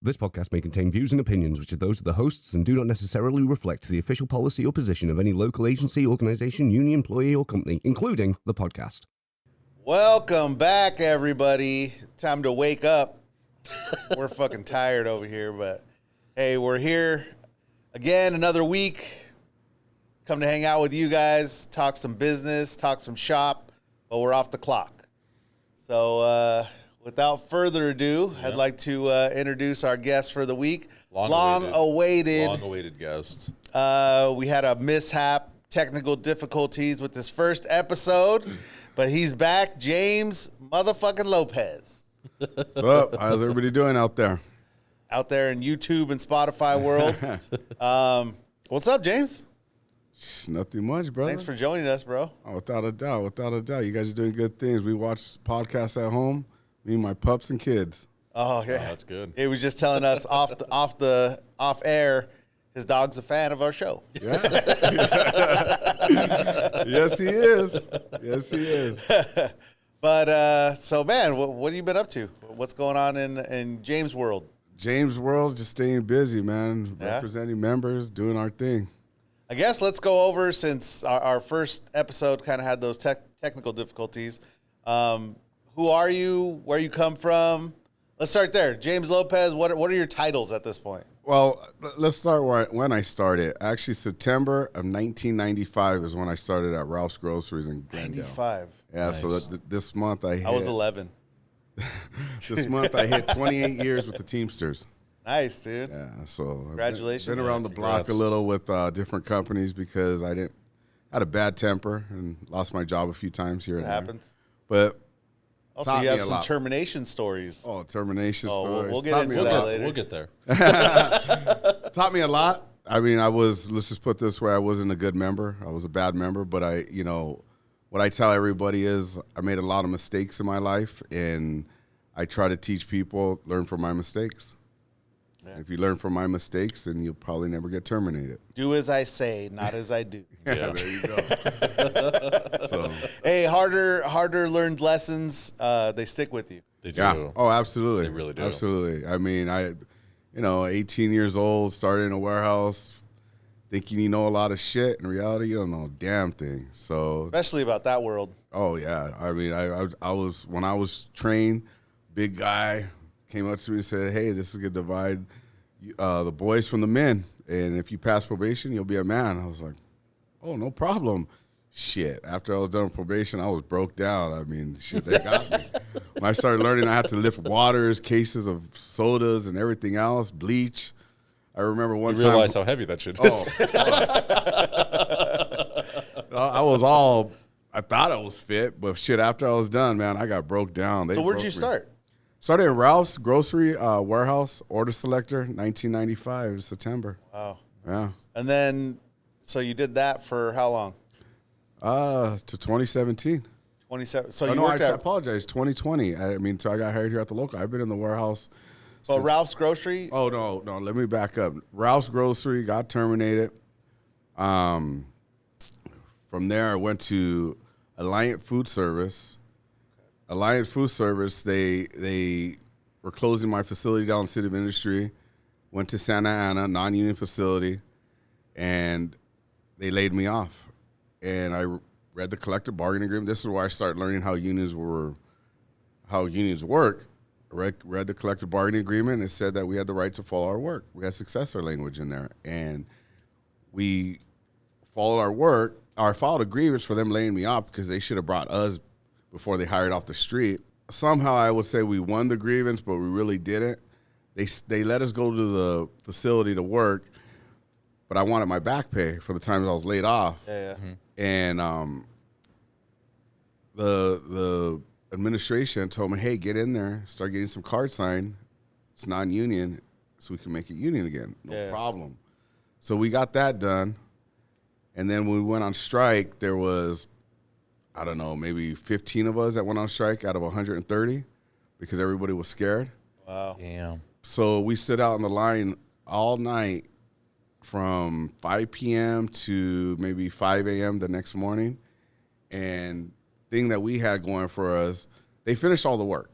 This podcast may contain views and opinions which are those of the hosts and do not necessarily reflect the official policy or position of any local agency, organization, union, employee, or company, including the podcast. Welcome back, everybody. Time to wake up. We're fucking tired over here, but hey, we're here again, another week. Come to hang out with you guys, talk some business, talk some shop, but we're off the clock. So, without further ado, I'd like to introduce our guest for the week. Long-awaited guest. We had a mishap, technical difficulties with this first episode, but he's back. James motherfucking Lopez. What's up? How's everybody doing out there? Out there in YouTube and Spotify world. What's up, James? Nothing much, brother. Thanks for joining us, bro. Oh, without a doubt. You guys are doing good things. We watch podcasts at home. Me and my pups and kids. Oh yeah, that's good. He was just telling us off air. His dog's a fan of our show. Yeah. Yes, he is. Yes, he is. But so, man, what have you been up to? What's going on in James' world? James' world, just staying busy, man. Yeah? Representing members, doing our thing. I guess let's go over, since our first episode kind of had those technical difficulties. Who are you? Where you come from? Let's start there. James Lopez, what are your titles at this point? Well, let's start when I started. Actually, September of 1995 is when I started at Ralph's Groceries in Glendale. 95. Yeah, Nice. so this month I was 11. This month I hit 28 years with the Teamsters. Nice, dude. Yeah, so Congratulations. I've been around the block a little with different companies because I had a bad temper and lost my job a few times here and It there. happens. But Also, taught you have me a some lot. termination stories. Oh, termination stories. we'll get Taught into me a that lot. later. We'll get there. Taught me a lot. I mean, let's just put this way, I wasn't a good member. I was a bad member, but what I tell everybody is I made a lot of mistakes in my life, and I try to teach people, learn from my mistakes. Yeah. If you learn from my mistakes, then you'll probably never get terminated. Do as I say, not as I do. Yeah, there you go. So, Hey, harder learned lessons, they stick with you. They do. yeah. Oh, absolutely. They really do. Absolutely. I mean, 18 years old, started in a warehouse, thinking you know a lot of shit. In reality, you don't know a damn thing. So, Especially about that world. oh yeah. I mean, I was when I was trained, big guy came up to me and said, "Hey, this is gonna divide the boys from the men, and if you pass probation, you'll be a man." I was like, "Oh, no problem." Shit. After I was done with probation, I was broke down. I mean, shit, they got me. When I started learning, I had to lift waters, cases of sodas, and everything else, bleach. I remember one You time. realize how heavy that shit is. I thought I was fit, but shit, after I was done, man, I got broke down. So where'd you start? Started in Ralph's Grocery Warehouse, order selector, 1995, September. Wow. Yeah. And then, so you did that for how long? To 2017. 27. So Oh, you no, I worked at apologize, 2020. I mean, so I got hired here at the local. I've been in the warehouse. Ralph's Grocery? Oh, no, let me back up. Ralph's Grocery got terminated. From there, I went to Alliant Food Service. Alliant Food Service, they were closing my facility down in the City of Industry. Went to Santa Ana, non-union facility, and they laid me off. And I read the collective bargaining agreement. This is where I started learning how unions work. Read the collective bargaining agreement, and it said that we had the right to follow our work. We had successor language in there, and we followed our work. I filed a grievance for them laying me off because they should have brought us before they hired off the street. Somehow I would say we won the grievance, but we really didn't. They let us go to the facility to work, but I wanted my back pay for the times I was laid off. Yeah. Mm-hmm. And the administration told me, hey, get in there, start getting some cards signed. It's non-union, so we can make it union again. No problem. So we got that done. And then when we went on strike, there was, I don't know, maybe 15 of us that went on strike out of 130 because everybody was scared. Wow. Damn. So we stood out on the line all night from 5 p.m. to maybe 5 a.m. the next morning. And thing that we had going for us, they finished all the work.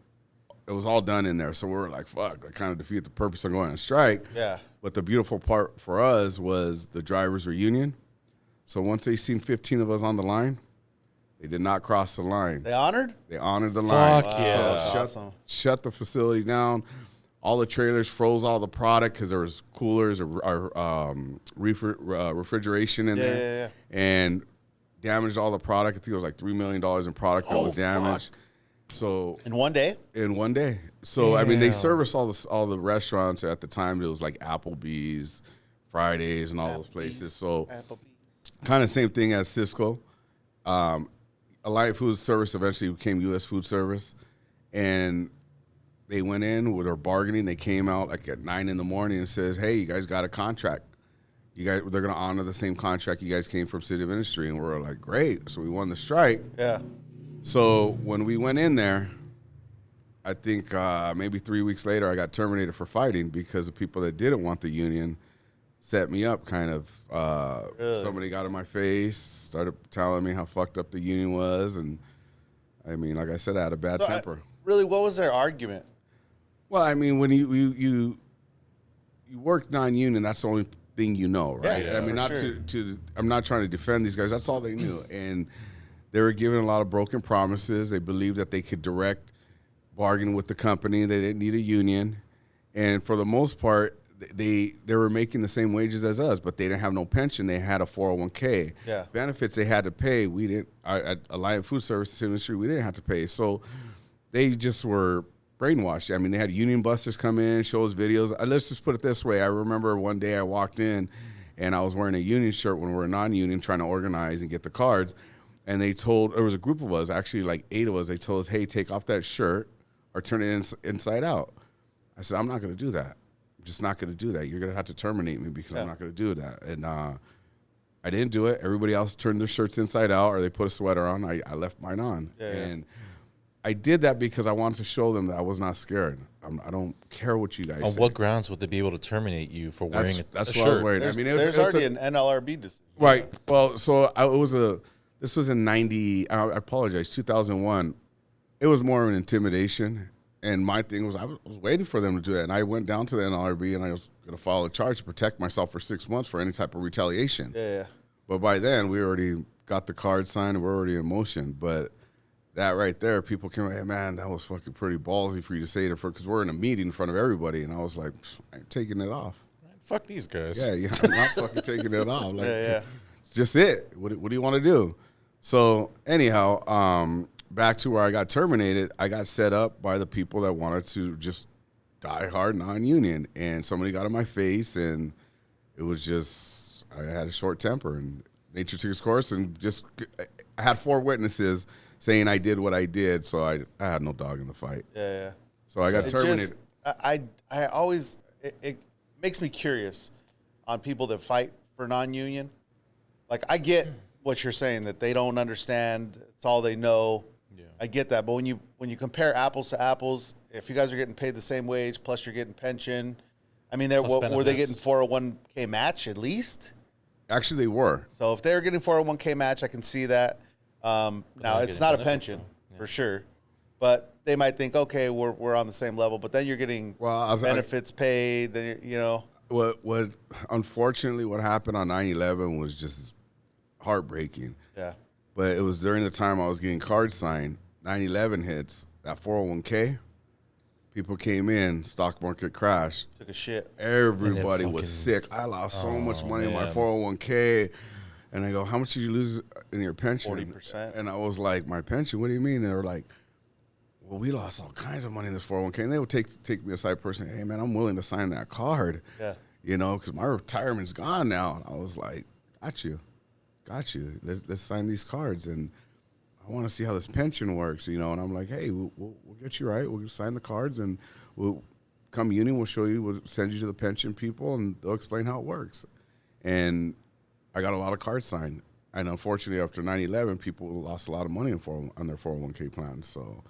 it was all done in there. So we were like, fuck, that kind of defeat the purpose of going on strike. Yeah. But the beautiful part for us was the drivers were union. So once they seen 15 of us on the line, they did not cross the line. They honored? They honored the line. Fuck yeah. So That's awesome. shut the facility down. All the trailers froze all the product because there was coolers or refrigeration in there. Yeah. And damaged all the product. I think it was like $3 million in product that was damaged. Fuck. So In one day? in one day. So I mean, they Damn. service all the restaurants at the time. It was like Applebee's, Fridays, and all those places. So kind of same thing as Cisco. Alliant Food Service eventually became U.S. Food Service, and they went in with their bargaining. They came out like at 9 in the morning and says, "Hey, you guys got a contract. They're going to honor the same contract you guys came from City of Industry." And we're like, "Great!" So we won the strike. Yeah. So when we went in there, I think maybe 3 weeks later, I got terminated for fighting because the people that didn't want the union set me up, kind of. Really? Somebody got in my face, started telling me how fucked up the union was. And, I mean, like I said, I had a bad temper. Really, what was their argument? Well, I mean, when you work non-union, that's the only thing you know, right? Yeah, I mean, for not sure. to I'm not trying to defend these guys. That's all they knew. And they were given a lot of broken promises. They believed that they could direct bargain with the company. They didn't need a union. And for the most part, they were making the same wages as us, but they didn't have no pension. They had a 401k. Yeah. Benefits they had to pay. We didn't. At Alliant Food Services Industry, we didn't have to pay. So they just were brainwashed. I mean, they had union busters come in, show us videos. Let's just put it this way. I remember one day I walked in, and I was wearing a union shirt when we were non-union, trying to organize and get the cards. And they told, there was a group of us, actually like 8 of us, they told us, "Hey, take off that shirt or turn it inside out." I said, "I'm not going to do that. I'm just not going to do that. You're going to have to terminate me because I'm not going to do that." And I didn't do it. Everybody else turned their shirts inside out or they put a sweater on. I left mine on. Yeah. And I did that because I wanted to show them that I was not scared. I don't care what you guys On say. what grounds would they be able to terminate you for wearing That's a what I was shirt? wearing. There's, I mean, there's already an NLRB decision. right. Well, so this was in 90, I apologize, 2001. It was more of an intimidation. And my thing was, I was waiting for them to do that. And I went down to the NLRB and I was going to file a charge to protect myself for 6 months for any type of retaliation. Yeah. But by then, we already got the card signed and we're already in motion. But that right there, people came, "Hey, man, that was fucking pretty ballsy for you to say it," because we're in a meeting in front of everybody. And I was like, "I ain't taking it off." Fuck these guys. Yeah, I'm not fucking taking it off. Like, Yeah. it's just it. What do you want to do? So anyhow, back to where I got terminated, I got set up by the people that wanted to just die hard non-union. And somebody got in my face, and it was just, I had a short temper, and nature took its course, and just, I had 4 witnesses saying I did what I did, so I had no dog in the fight. Yeah. So I got terminated. I always, it makes me curious on people that fight for non-union. Like, I get what you're saying, that they don't understand, it's all they know. Yeah. I get that, but when you compare apples to apples, if you guys are getting paid the same wage, plus you're getting pension, I mean, Plus were they benefits. getting 401k match at least? Actually, they were. So if they're getting 401k match, I can see that. Now not it's getting not a benefits, pension though. Yeah. for sure, but they might think, okay, we're on the same level. But then you're getting benefits paid. Then you know. What unfortunately what happened on 9/11 was just heartbreaking. Yeah. But it was during the time I was getting cards signed. 9/11 hits, that 401k, people came in, stock market crashed. Took a shit. Everybody fucking- was sick. I lost so much money in my man. 401k. And I go, "How much did you lose in your pension?" 40%. And I was like, "My pension? What do you mean?" They were like, "Well, we lost all kinds of money in this 401k." And they would take me aside personally. "Hey, man, I'm willing to sign that card." Yeah. You know, because my retirement's gone now. And I was like, got you. Let's sign these cards. And I want to see how this pension works, you know. And I'm like, "Hey, we'll get you right. We'll sign the cards, and we'll come union. We'll show you. We'll send you to the pension people, and they'll explain how it works." And I got a lot of cards signed. And unfortunately, after 9/11, people lost a lot of money on their 401k plans. So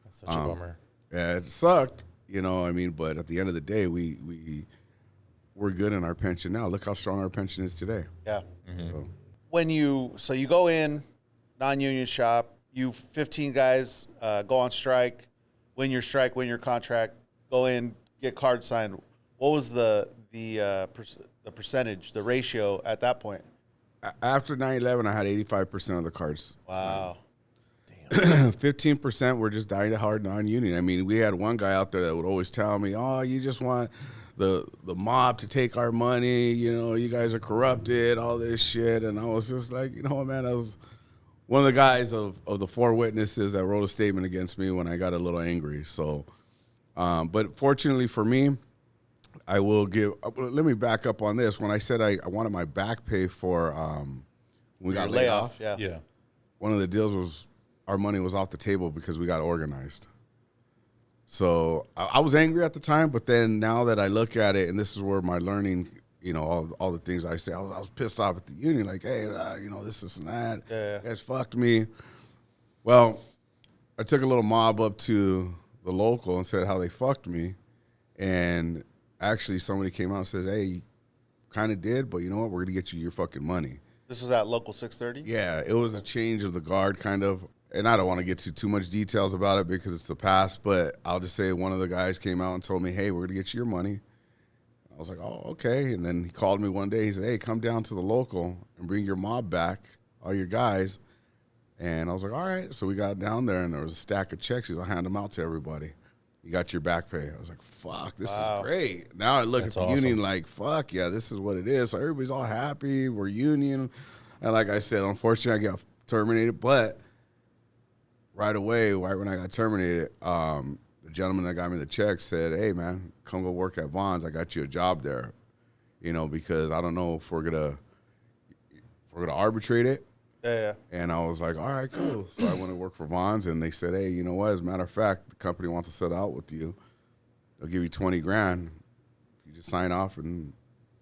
That's such a bummer. yeah, it sucked, you know. I mean, but at the end of the day, we're good in our pension now. Look how strong our pension is today. Yeah. So When you go in, non-union shop, you 15 guys go on strike. win your strike, win your contract, go in, get cards signed. What was the percentage, the ratio at that point? After 9/11, I had 85% of the cards. Wow. 15% were just dying hard non-union. I mean, we had one guy out there that would always tell me, "Oh, you just want the mob to take our money. You know, you guys are corrupted, all this shit." And I was just like, you know what, man, I was one of the guys of the 4 witnesses that wrote a statement against me when I got a little angry. So, but fortunately for me, I will give. Let me back up on this. When I said I wanted my back pay for when we got laid off, Yeah. one of the deals was our money was off the table because we got organized. So I was angry at the time, but then now that I look at it, and this is where my learning, you know, all the things I say, I was pissed off at the union, like, hey, you know, this and that. Yeah. You guys fucked me. Well, I took a little mob up to the local and said how they fucked me, and actually somebody came out and says, hey, you kind of did, but you know what, we're going to get you your fucking money. This was at Local 630? Yeah, it was a change of the guard kind of. And I don't want to get to too much details about it because it's the past, but I'll just say one of the guys came out and told me, hey, we're going to get you your money. I was like, oh, okay. And then he called me one day. He said, hey, come down to the local and bring your mob back, all your guys. And I was like, all right. So we got down there, and there was a stack of checks. He's like, I'll hand them out to everybody. You got your back pay. I was like, fuck, this is great. Now I look at the union like, fuck, yeah, this is what it is. So everybody's all happy. We're union. And like I said, unfortunately, I got terminated, but right away, right when I got terminated, the gentleman that got me the check said, hey, man, come go work at Vaughn's. I got you a job there, you know, because I don't know if we're gonna arbitrate it. Yeah. And I was like, all right, cool. So I went to work for Vaughn's, and they said, hey, you know what? As a matter of fact, the company wants to set out with you. They'll give you $20,000. You just sign off and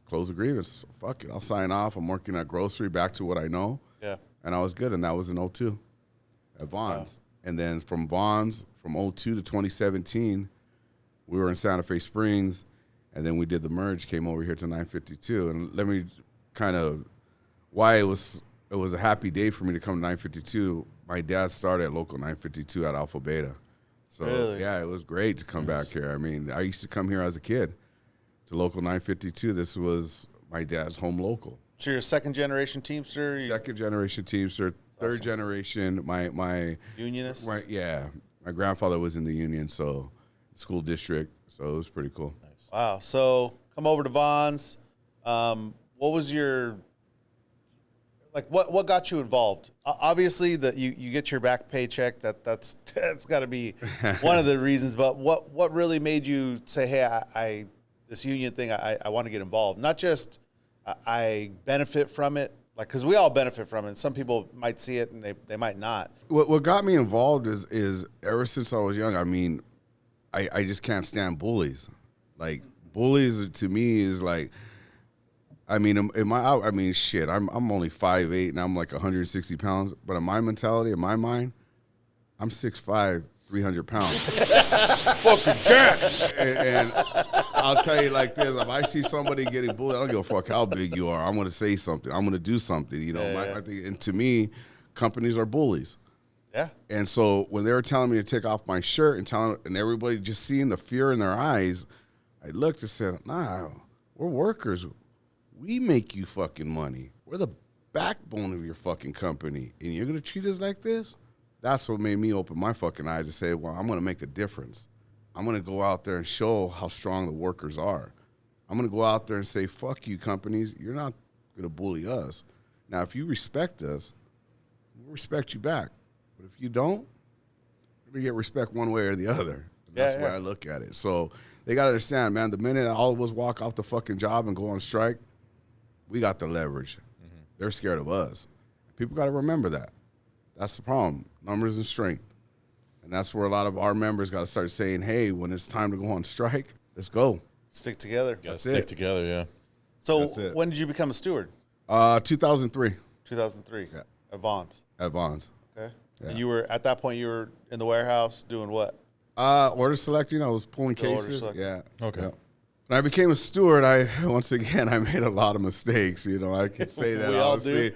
close the grievance. So fuck it, I'll sign off. I'm working at grocery, back to what I know. Yeah. And I was good, and that was in 2002 at Vaughn's. Wow. And then from Vaughn's, from 2002 to 2017, we were in Santa Fe Springs, and then we did the merge, came over here to 952. And let me kind of, why it was a happy day for me to come to 952. My dad started at Local 952 at Alpha Beta. So, really? Yeah, it was great to come back here. I mean, I used to come here as a kid to Local 952. This was my dad's home local. So you're a second-generation Teamster? Second-generation Teamster. Third awesome. Generation, my unionist. My grandfather was in the union, so school district. So it was pretty cool. Nice. Wow. So come over to Vaughn's. What was your What got you involved? Obviously, that you get your back paycheck. That's got to be one of the reasons. But what really made you say, hey, I this union thing, I want to get involved? Not just I benefit from it. Like, because we all benefit from it. Some people might see it and they might not. What got me involved is ever since I was young, I mean, I just can't stand bullies. Like, bullies to me is like, I mean, shit, I'm only 5'8", and I'm like 160 pounds. But in my mentality, in my mind, I'm 6'5", 300 pounds. Fucking jacked. And I'll tell you like this: if I see somebody getting bullied, I don't give a fuck how big you are. I'm going to say something. I'm going to do something. You know, I think, and to me, companies are bullies. Yeah. And so when they were telling me to take off my shirt and everybody just seeing the fear in their eyes, I looked and said, nah, we're workers. We make you fucking money. We're the backbone of your fucking company, and you're going to treat us like this? That's what made me open my fucking eyes and say, well, I'm going to make a difference. I'm going to go out there and show how strong the workers are. I'm going to go out there and say, fuck you, companies. You're not going to bully us. Now, if you respect us, we'll respect you back. But if you don't, you're going to get respect one way or the other. That's the way I look at it. So they got to understand, man, the minute all of us walk off the fucking job and go on strike, we got the leverage. Mm-hmm. They're scared of us. People got to remember that. That's the problem. Numbers and strength. And that's where a lot of our members got to start saying, hey, when it's time to go on strike, let's go. Stick together. Stick together, yeah. So when did you become a steward? 2003. 2003. Yeah. At Vaughn's. At Vaughn's. Okay. Yeah. And you were, at that point, you were in the warehouse doing what? Order selecting. I was pulling cases. Yeah. Okay. Yeah. When I became a steward, I made a lot of mistakes. You know, I can say that We all honestly. do.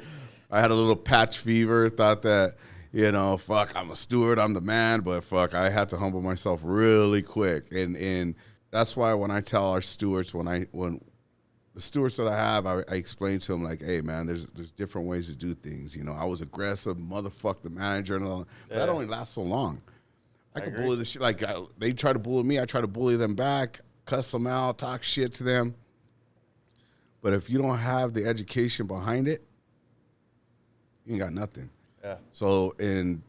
I had a little patch fever, thought that, You know, fuck, I'm a steward, I'm the man, but fuck, I had to humble myself really quick. And that's why when I tell our stewards, when the stewards that I have, I explain to them like, hey man, there's different ways to do things. You know, I was aggressive, motherfuck the manager and all. But that only lasts so long. I could bully the shit. Like they try to bully me, I try to bully them back, cuss them out, talk shit to them. But if you don't have the education behind it, you ain't got nothing. Yeah. So in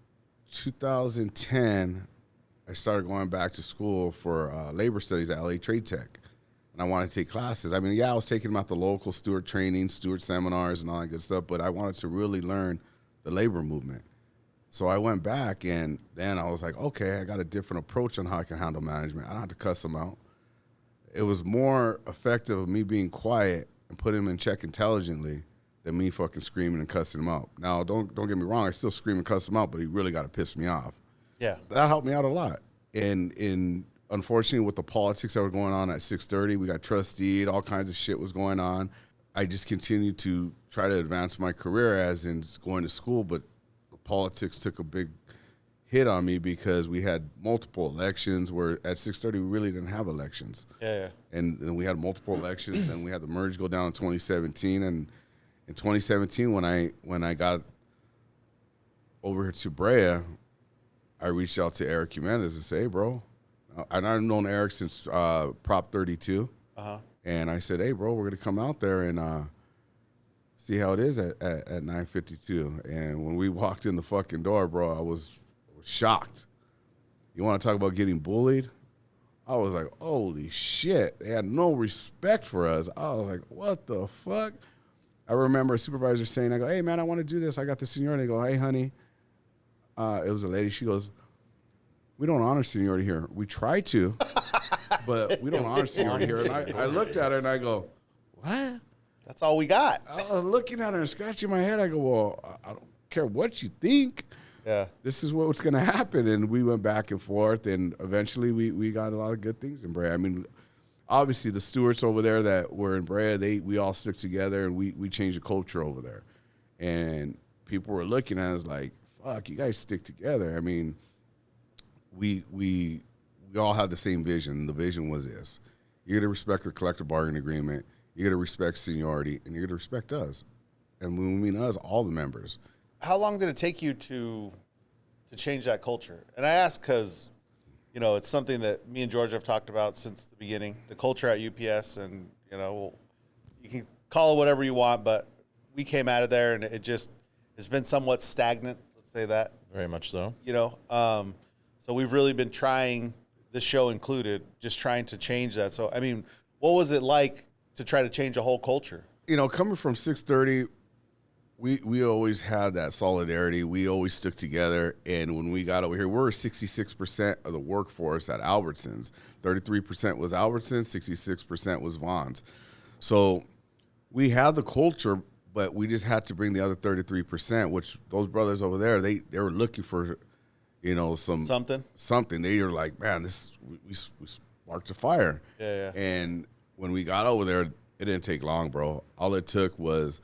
2010, I started going back to school for labor studies at LA Trade Tech. And I wanted to take classes. I mean, yeah, I was taking them at the local steward training, steward seminars, and all that good stuff, but I wanted to really learn the labor movement. So I went back, and then I was like, okay, I got a different approach on how I can handle management. I don't have to cuss them out. It was more effective of me being quiet and putting them in check intelligently than me fucking screaming and cussing them out. Now, don't get me wrong, I still scream and cuss them out, but he really got to piss me off. Yeah. That helped me out a lot. And unfortunately, with the politics that were going on at 630, we got trusteed, all kinds of shit was going on. I just continued to try to advance my career as in going to school, but politics took a big hit on me because we had multiple elections where at 630 we really didn't have elections. Yeah. And then we had multiple elections, and we had the merge go down in 2017. And in 2017, when I got over here to Brea, I reached out to Eric Jimenez and said, hey, bro, and I've known Eric since Prop 32. And I said, hey, bro, we're going to come out there and see how it is at 952. And when we walked in the fucking door, bro, I was shocked. You want to talk about getting bullied? I was like, holy shit. They had no respect for us. I was like, what the fuck? I remember a supervisor saying, I go, hey, man, I want to do this. I got the seniority. They go, hey, honey. It was a lady. She goes, we don't honor seniority here. We try to, but we don't honor seniority here. And I looked at her and I go, what? That's all we got. I was looking at her and scratching my head. I go, well, I don't care what you think. Yeah. This is what's going to happen. And we went back and forth, and eventually we got a lot of good things in Brea. I mean, obviously the stewards over there that were in Brea, we all stuck together, and we changed the culture over there. And people were looking at us like, fuck, you guys stick together. I mean, we all had the same vision. The vision was this. You got to respect the collective bargaining agreement. You got to respect seniority, and you got to respect us. And when we mean us, all the members. How long did it take you to change that culture? And I ask because, you know, it's something that me and George have talked about since the beginning, the culture at UPS. And, you know, you can call it whatever you want, but we came out of there, and it just has been somewhat stagnant, let's say that. Very much so. You know, so we've really been trying, this show included, just trying to change that. So, I mean, what was it like to try to change a whole culture? You know, coming from 630, we always had that solidarity. We always stuck together. And when we got over here, we were 66% of the workforce at Albertsons. 33% was Albertsons, 66% was Vaughn's. So we had the culture, but we just had to bring the other 33%, which those brothers over there, they were looking for, you know, something. They were like, man, we sparked a fire. Yeah. And when we got over there, it didn't take long, bro. All it took was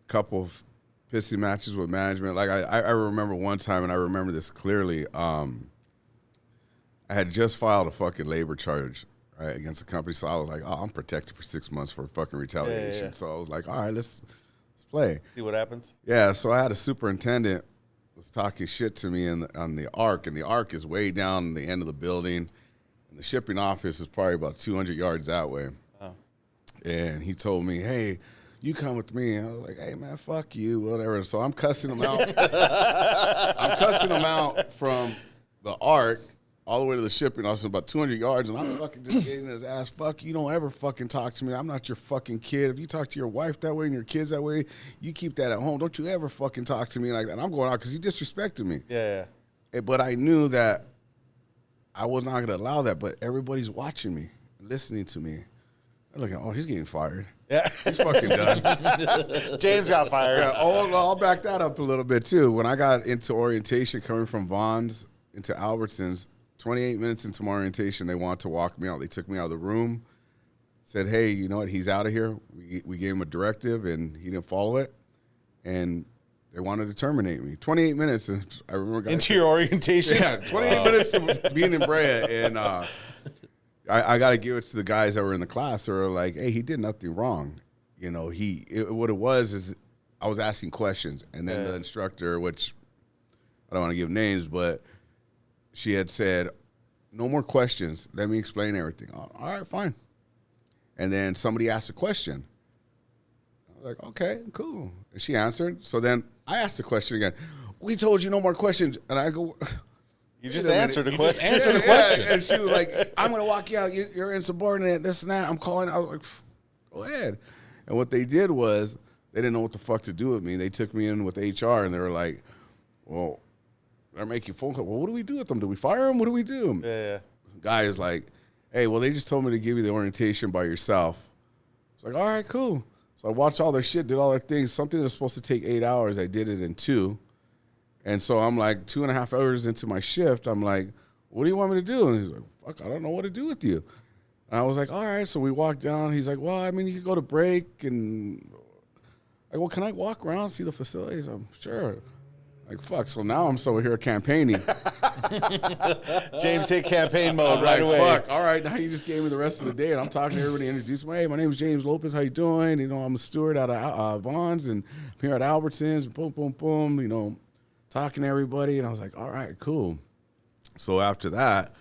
a couple of pissy matches with management. Like I remember one time, and I remember this clearly. I had just filed a fucking labor charge, right, against the company, so I was like, oh, I'm protected for 6 months for fucking retaliation. Yeah. So I was like, all right, let's play. See what happens. Yeah. So I had a superintendent was talking shit to me on the ARC, and the ARC is way down the end of the building, and the shipping office is probably about 200 yards that way. Oh. And he told me, hey, you come with me. And I was like, hey, man, fuck you, whatever. So I'm cussing him out. I'm cussing him out from the ARC all the way to the shipping office, about 200 yards, and I'm fucking just getting his ass. Fuck, you don't ever fucking talk to me. I'm not your fucking kid. If you talk to your wife that way and your kids that way, you keep that at home. Don't you ever fucking talk to me like that. And I'm going out because he disrespected me. Yeah. But I knew that I was not going to allow that, but everybody's watching me, listening to me. They're looking, oh, he's getting fired. Yeah. He's fucking done. James got fired. Yeah. Oh, I'll back that up a little bit, too. When I got into orientation coming from Vaughn's into Albertsons, 28 minutes into my orientation, they wanted to walk me out. They took me out of the room, said, hey, you know what, he's out of here. We gave him a directive, and he didn't follow it. And they wanted to terminate me. 28 minutes, and I remember guys Into your orientation. Yeah, 28 minutes of being in Brea, and I got to give it to the guys that were in the class. They were like, "Hey, he did nothing wrong." You know, what it was is I was asking questions, and then the instructor, which I don't want to give names, but she had said, "No more questions. Let me explain everything." All right, fine. And then somebody asked a question. I was like, "Okay, cool." And she answered. So then I asked the question again. "We told you no more questions," and I go. You just answered the question. answered the question. And she was like, "I'm going to walk you out. You're insubordinate, this and that." I'm calling. I was like, "Go ahead." And what they did was they didn't know what the fuck to do with me. They took me in with HR, and they were like, "Well, they're making phone calls. Well, what do we do with them? Do we fire them? What do we do?" Yeah. The guy is like, "Hey, well, they just told me to give you the orientation by yourself." It's like, "All right, cool." So I watched all their shit, did all their things. Something that was supposed to take 8 hours, I did it in 2. And so I'm like 2.5 hours into my shift. I'm like, "What do you want me to do?" And he's like, "Fuck, I don't know what to do with you." And I was like, "All right." So we walked down. He's like, "Well, I mean, you could go to break." And I go, "Can I walk around, see the facilities?" I'm sure. Like, fuck. So now I'm over here campaigning. James hit campaign mode I'm right like, away. Fuck. All right. Now you just gave me the rest of the day. And I'm talking to everybody, introducing me. "Hey, my name is James Lopez. How you doing? You know, I'm a steward out of Vaughn's, and I'm here at Albertsons. Boom, boom, boom. You know, talking to everybody." And I was like, "All right, cool." So after that,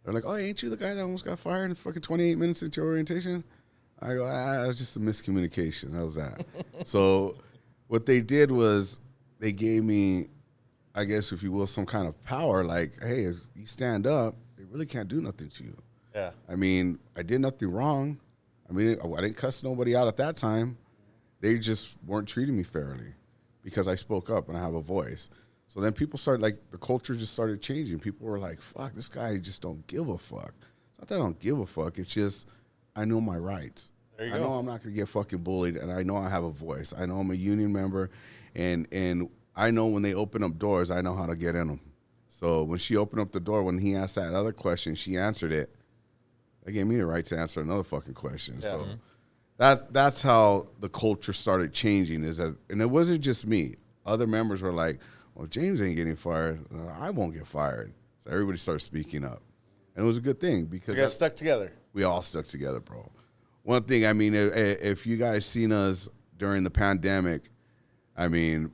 they're like, "Oh, ain't you the guy that almost got fired in fucking 28 minutes into your orientation?" I go, "It was just a miscommunication." That was that. So what they did was they gave me, I guess, if you will, some kind of power. Like, "Hey, if you stand up, they really can't do nothing to you." Yeah. I mean, I did nothing wrong. I mean, I didn't cuss nobody out at that time. They just weren't treating me fairly because I spoke up and I have a voice. So then people started, like, the culture just started changing. People were like, "Fuck, this guy just don't give a fuck." It's not that I don't give a fuck. It's just I know my rights. There you I go. know I'm not going to get fucking bullied, and I know I have a voice. I know I'm a union member, and I know when they open up doors, I know how to get in them. So when she opened up the door, when he asked that other question, she answered it. They gave me the right to answer another fucking question. Yeah. So that's how the culture started changing. And it wasn't just me. Other members were like, "Well, if James ain't getting fired, I won't get fired." So everybody started speaking up. And it was a good thing because You got stuck together. we all stuck together, bro. One thing, I mean, if you guys seen us during the pandemic, I mean,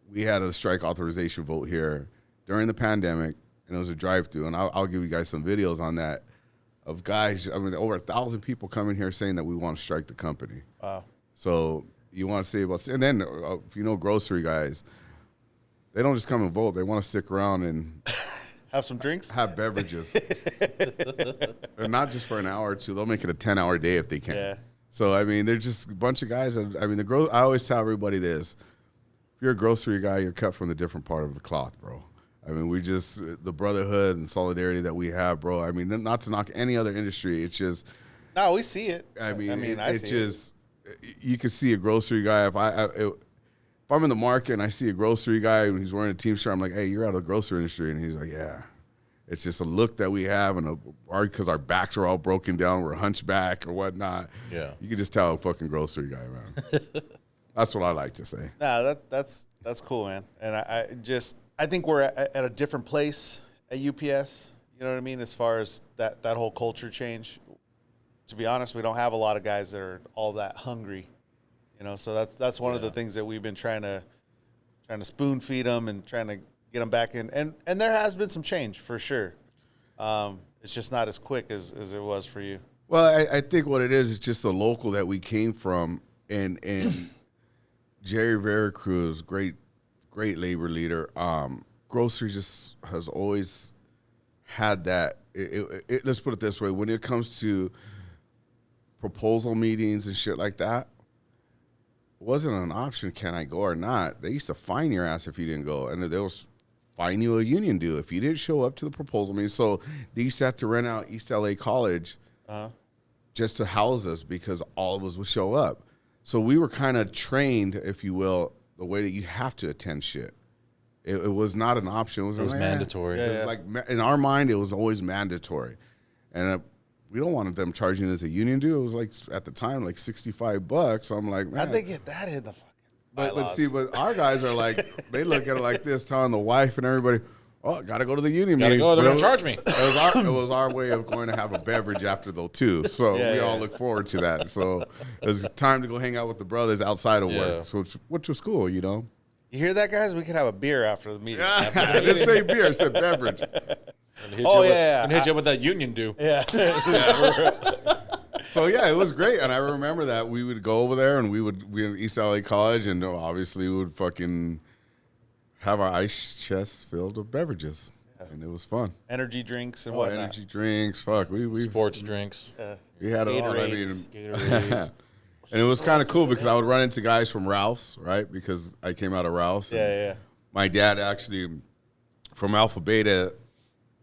we had a strike authorization vote here during the pandemic, and it was a drive-through. And I'll give you guys some videos on that of guys. I mean, over 1,000 people coming here saying that we want to strike the company. Wow. So you want to say about, and then if you know grocery guys, they don't just come and vote. They want to stick around and Have some drinks? have beverages. And not just for an hour or two. They'll make it a 10-hour day if they can. Yeah. So, I mean, they're just a bunch of guys. I mean, I always tell everybody this. If you're a grocery guy, you're cut from a different part of the cloth, bro. I mean, the brotherhood and solidarity that we have, bro. I mean, not to knock any other industry. It's just, No, we see it. I mean, I it's see just, you can see a grocery guy. If I'm in the market and I see a grocery guy and he's wearing a teamster, I'm like, "Hey, you're out of the grocery industry." And he's like, "Yeah." It's just a look that we have, and because our backs are all broken down, we're hunchback or whatnot. Yeah. You can just tell a fucking grocery guy, man. That's what I like to say. Nah, that's cool, man. And I think we're at a different place at UPS. You know what I mean? As far as that whole culture change. To be honest, we don't have a lot of guys that are all that hungry. You know, so that's one of the things that we've been trying to spoon feed them and trying to get them back in. And there has been some change for sure. It's just not as quick as it was for you. Well, I think what it is just the local that we came from, and Jerry Veracruz, great labor leader. Grocery just has always had that. Let's put it this way: when it comes to proposal meetings and shit like that, it wasn't an option. Can I go or not? They used to fine your ass if you didn't go, and they was fine you a union due if you didn't show up to the proposal meeting. So they used to have to rent out East LA College just to house us because all of us would show up. So we were kind of trained, if you will, the way that you have to attend shit. It was not an option. It was mandatory. It was like, in our mind, it was always mandatory. And we don't want them charging us a union due. It was like, at the time, like $65. So I'm like, man. How'd they get that in the fucking? But our guys are like, they look at it like this, telling the wife and everybody, "Oh, gotta go to the union Gotta meeting." go. They're gonna charge me. It was our way of going to have a beverage after though too. So we all look forward to that. So it was time to go hang out with the brothers outside of work. So which was cool, you know. You hear that, guys? We could have a beer after the meeting. I didn't say beer, I said beverage. And hit you up with that union due. Yeah. So yeah, it was great, and I remember that we would go over there, and we in East LA College, and obviously we would fucking have our ice chests filled with beverages, and it was fun. Energy drinks and whatnot. Energy drinks, fuck, we Sports drinks. we had it all. I mean, Gatorades. and it was kind of cool because I would run into guys from Ralph's, right? Because I came out of Ralph's. Yeah. My dad actually, from Alpha Beta,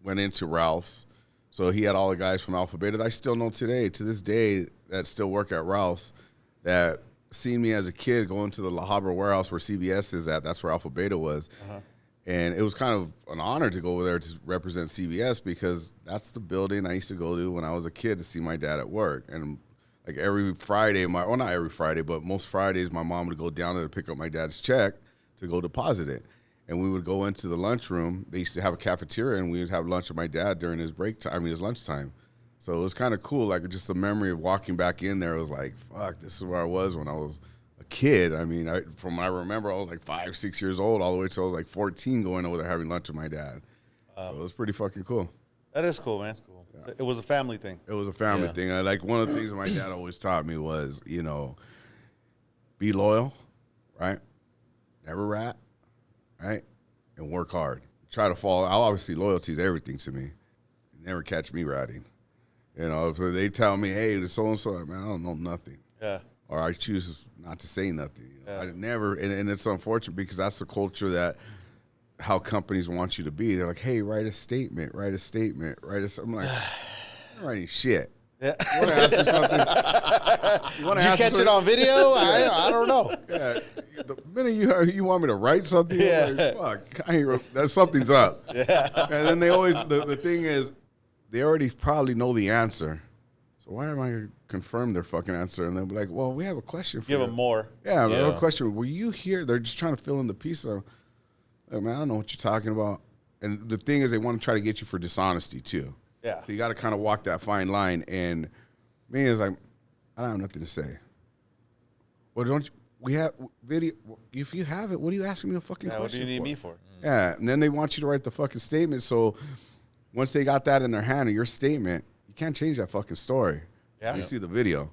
went into Ralph's. So he had all the guys from Alpha Beta that I still know today, to this day, that still work at Ralph's, that seen me as a kid going to the La Habra warehouse where CVS is at. That's where Alpha Beta was. And it was kind of an honor to go over there to represent CVS because that's the building I used to go to when I was a kid to see my dad at work. And like every Friday, well, not every Friday, but most Fridays, my mom would go down there to pick up my dad's check to go deposit it. And we would go into the lunchroom. They used to have a cafeteria, and we would have lunch with my dad during his break time, his lunchtime. So it was kind of cool, like just the memory of walking back in there. It was like, fuck, this is where I was when I was a kid. I mean, from what I remember, I was like 5, 6 years old, all the way till I was like 14 going over there having lunch with my dad. So it was pretty fucking cool. That is cool, man. Cool. Yeah. It was a family thing. It was a family thing. Like one of the things that my dad always taught me was, you know, be loyal, right? Never rat, right? And work hard. Try to follow. Obviously, loyalty is everything to me. Never catch me ratting. You know, if they tell me, hey, the so-and-so, man, I don't know nothing. Yeah. Or I choose not to say nothing. You know? I never, and it's unfortunate because that's the culture that how companies want you to be. They're like, hey, write a statement. I'm like, I'm not writing shit. Yeah. You want to ask me something? Did you catch it on video? I don't know. Yeah. The minute you want me to write something, I'm like, fuck, that something's up. Yeah. And then they always, the thing is, they already probably know the answer. So why am I going to confirm their fucking answer? And they'll be like, well, we have a question for you. Give them more. Yeah, we have a question. Were you here? They're just trying to fill in the piece of, like, man, I don't know what you're talking about. And the thing is, they want to try to get you for dishonesty, too. Yeah. So you got to kind of walk that fine line. And me is like, I don't have nothing to say. Well, don't you? We have video. If you have it, what are you asking me a fucking question for? What do you need me for? Yeah, and then they want you to write the fucking statement. So once they got that in their hand, your statement, you can't change that fucking story. Yeah. You see the video.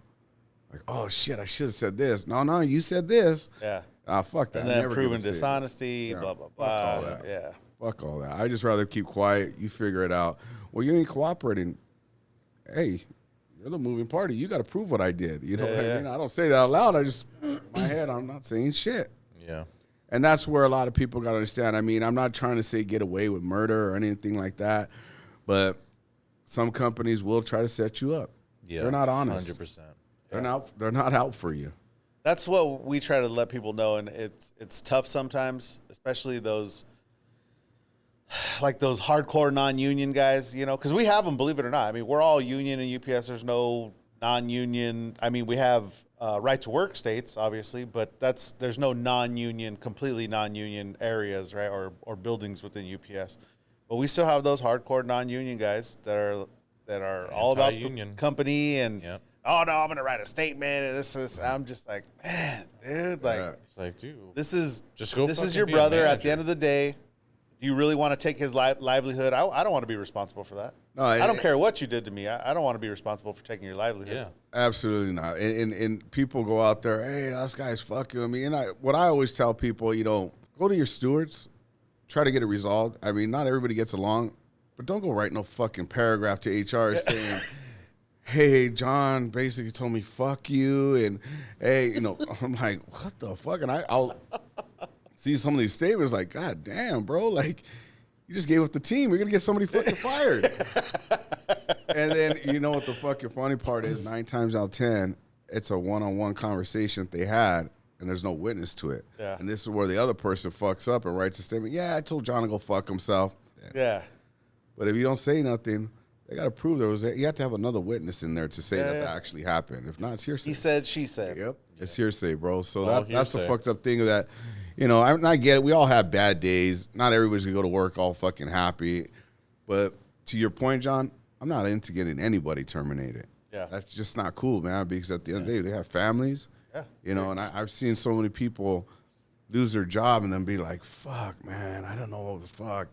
Like, oh, shit, I should have said this. No, you said this. Yeah. Fuck that. And then proven dishonesty, blah, blah, blah. Fuck all that. Yeah. Fuck all that. I just rather keep quiet. You figure it out. Well, you ain't cooperating. Hey, you're the moving party. You got to prove what I did. You know what I mean? I don't say that out loud. I just, in my head, I'm not saying shit. Yeah. And that's where a lot of people got to understand. I mean, I'm not trying to say get away with murder or anything like that, but some companies will try to set you up. Yeah. They're not honest. 100%. They're not out for you. That's what we try to let people know, and it's tough sometimes, especially those hardcore non-union guys, you know, because we have them, believe it or not. I mean, we're all union and UPS. There's no non-union. I mean, we have right to work states, obviously, but there's no non-union, completely non-union areas, right, or buildings within UPS. But we still have those hardcore non-union guys that are all about the company and. Yep. Oh no, I'm gonna write a statement. And this is. I'm just like, man, dude. Like, it's like, dude, this is your brother. At the end of the day, do you really want to take his livelihood? I don't want to be responsible for that. No, I don't care what you did to me. I don't want to be responsible for taking your livelihood. Yeah, absolutely not. And people go out there, hey, this guy's fucking with me. And what I always tell people, you know, go to your stewards, try to get it resolved. I mean, not everybody gets along, but don't go write no fucking paragraph to HR saying. Hey, John basically told me, fuck you. And, hey, you know, I'm like, what the fuck? And I'll see some of these statements like, God damn, bro. Like, you just gave up the team. You're going to get somebody fucking fired. And then, you know what the fucking funny part is? 9 times out of 10, it's a one-on-one conversation that they had, and there's no witness to it. Yeah. And this is where the other person fucks up and writes a statement. Yeah, I told John to go fuck himself. Yeah. But if you don't say nothing, they got to prove there was. You have to have another witness in there to say that actually happened. If not, it's hearsay. He said, she said. Yep, it's hearsay, bro. So that's the hearsay. fucked up thing of that. You know, I get it. We all have bad days. Not everybody's gonna go to work all fucking happy. But to your point, John, I'm not into getting anybody terminated. Yeah. That's just not cool, man, because at the end of the day, they have families. Yeah. You know, and I've seen so many people lose their job and then be like, fuck, man, I don't know what the fuck.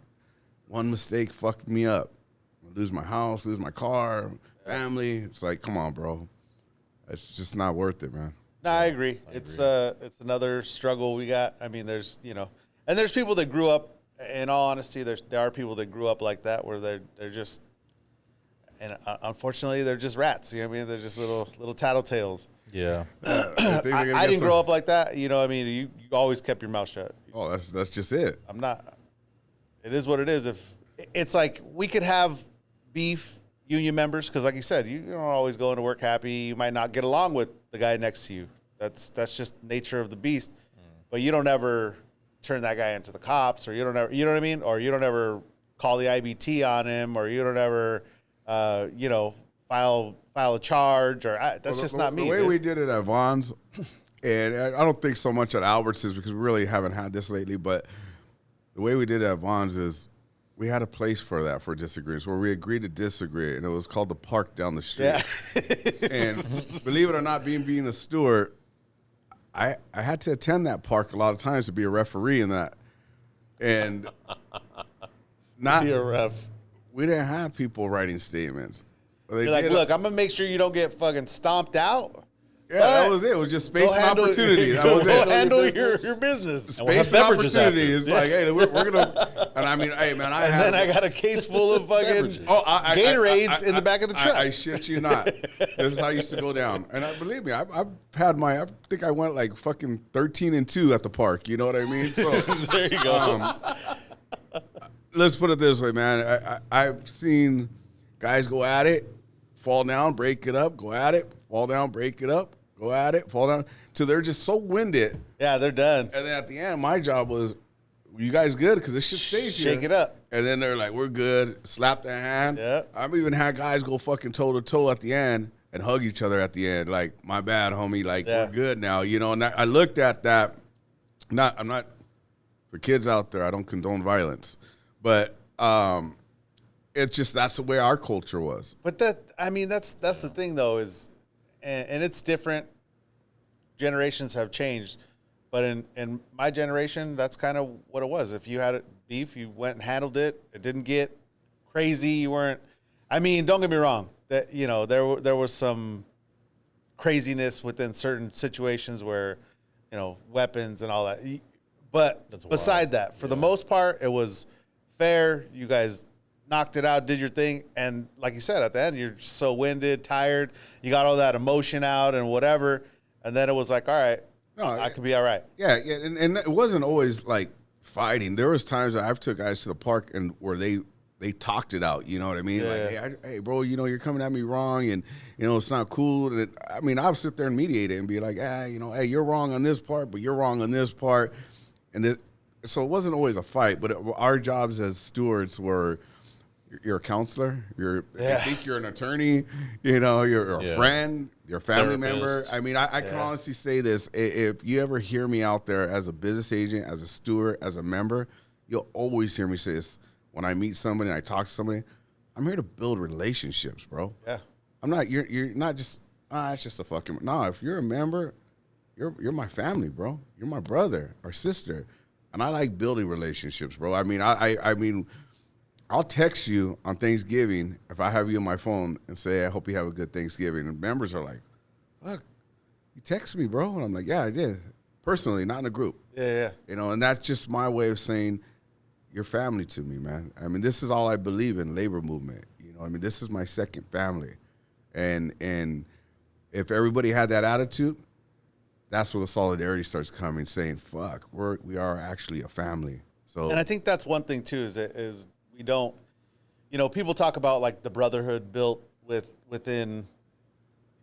One mistake fucked me up. Lose my house, lose my car, family. It's like, come on, bro. It's just not worth it, man. No, I agree. It's another struggle we got. I mean, there's, you know, and there's people that grew up, in all honesty, there are people that grew up like that where they're just, and unfortunately, they're just rats. You know what I mean? They're just little tattletales. Yeah. I didn't grow up like that. You know what I mean? You always kept your mouth shut. Oh, that's just it. I'm not. It is what it is. If it's like we could have beef union members, because like you said, you don't always go into work happy. You might not get along with the guy next to you. That's just nature of the beast. But you don't ever turn that guy into the cops, or you don't ever, you know what I mean? Or you don't ever call the IBT on him, or you don't ever, you know, file a charge, or that's just not me. The way we did it at Vaughn's, and I don't think so much at Albertsons because we really haven't had this lately, but the way we did it at Vaughn's is we had a place for that, for disagreements, where we agreed to disagree, and it was called the park down the street. Yeah. And believe it or not, being a steward, I had to attend that park a lot of times to be a referee in that. And not Be a ref. we didn't have people writing statements. You're like, look, I'm gonna make sure you don't get fucking stomped out. Yeah, that was it. It was just space and opportunity. That was Go it. handle your business. we'll have Space and beverages opportunity. after. It's like, hey, we're gonna. And I mean, hey, man, And then I got a case full of fucking Gatorades in the back of the truck. I shit you not. This is how I used to go down. And believe me, I've had I think I went like fucking 13-2 at the park. You know what I mean? So There you go. let's put it this way, man. I've seen guys go at it, fall down, break it up, go at it, fall down, break it up, go at it, fall down, till they're just so winded. Yeah, they're done. And then at the end, my job was, you guys good? Because this shit stays here. Shake it up. And then they're like, we're good. Slap their hand. Yeah. I've even had guys go fucking toe-to-toe at the end and hug each other at the end. Like, my bad, homie. Like, we're good now. You know, and I looked at that. I'm not, for kids out there, I don't condone violence. But it's just, that's the way our culture was. But that's the thing though, is, and it's different. Generations have changed, but in my generation, that's kind of what it was. If you had beef, you went and handled it. It didn't get crazy. You weren't. I mean, don't get me wrong. That, you know, there was some craziness within certain situations where, you know, weapons and all that. But beside that, for the most part, it was fair. You guys knocked it out, did your thing, and like you said, at the end, you're so winded, tired. You got all that emotion out and whatever, and then it was like, all right, I could be all right. Yeah, and it wasn't always like fighting. There was times that I've took guys to the park and where they talked it out. You know what I mean? Yeah. Like, hey, bro, you know, you're coming at me wrong, and you know it's not cool. And I mean, I'll sit there and mediate it and be like, you know, hey, you're wrong on this part, but you're wrong on this part, and so it wasn't always a fight. But our jobs as stewards were, you're a counselor, you think you're an attorney, you know, you're a friend, you're a family member. I mean, I can honestly say this: if you ever hear me out there as a business agent, as a steward, as a member, you'll always hear me say this. When I meet somebody and I talk to somebody, I'm here to build relationships, bro. Yeah. I'm not, you're not just, it's just a fucking, no, if you're a member, you're my family, bro. You're my brother or sister. And I like building relationships, bro. I mean, I mean, I'll text you on Thanksgiving if I have you on my phone and say, I hope you have a good Thanksgiving. And members are like, fuck, you text me, bro. And I'm like, yeah, I did. Personally, not in a group. Yeah. You know, and that's just my way of saying, you're family to me, man. I mean, this is all I believe in, labor movement. You know, I mean, this is my second family. And if everybody had that attitude, that's where the solidarity starts coming, saying, fuck, we are actually a family. So, and I think that's one thing too, is we don't, you know, people talk about like the brotherhood built within,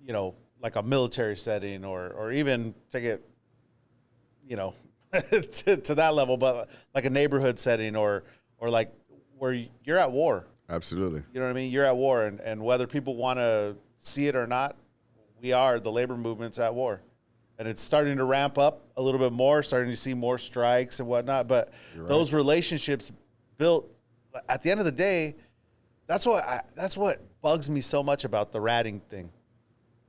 you know, like a military setting or even take it, you know, to that level, but like a neighborhood setting or like where you're at war. Absolutely. You know what I mean? You're at war, and whether people want to see it or not, the labor movement's at war. And it's starting to ramp up a little bit more, starting to see more strikes and whatnot. But those relationships built, at the end of the day, that's what bugs me so much about the ratting thing,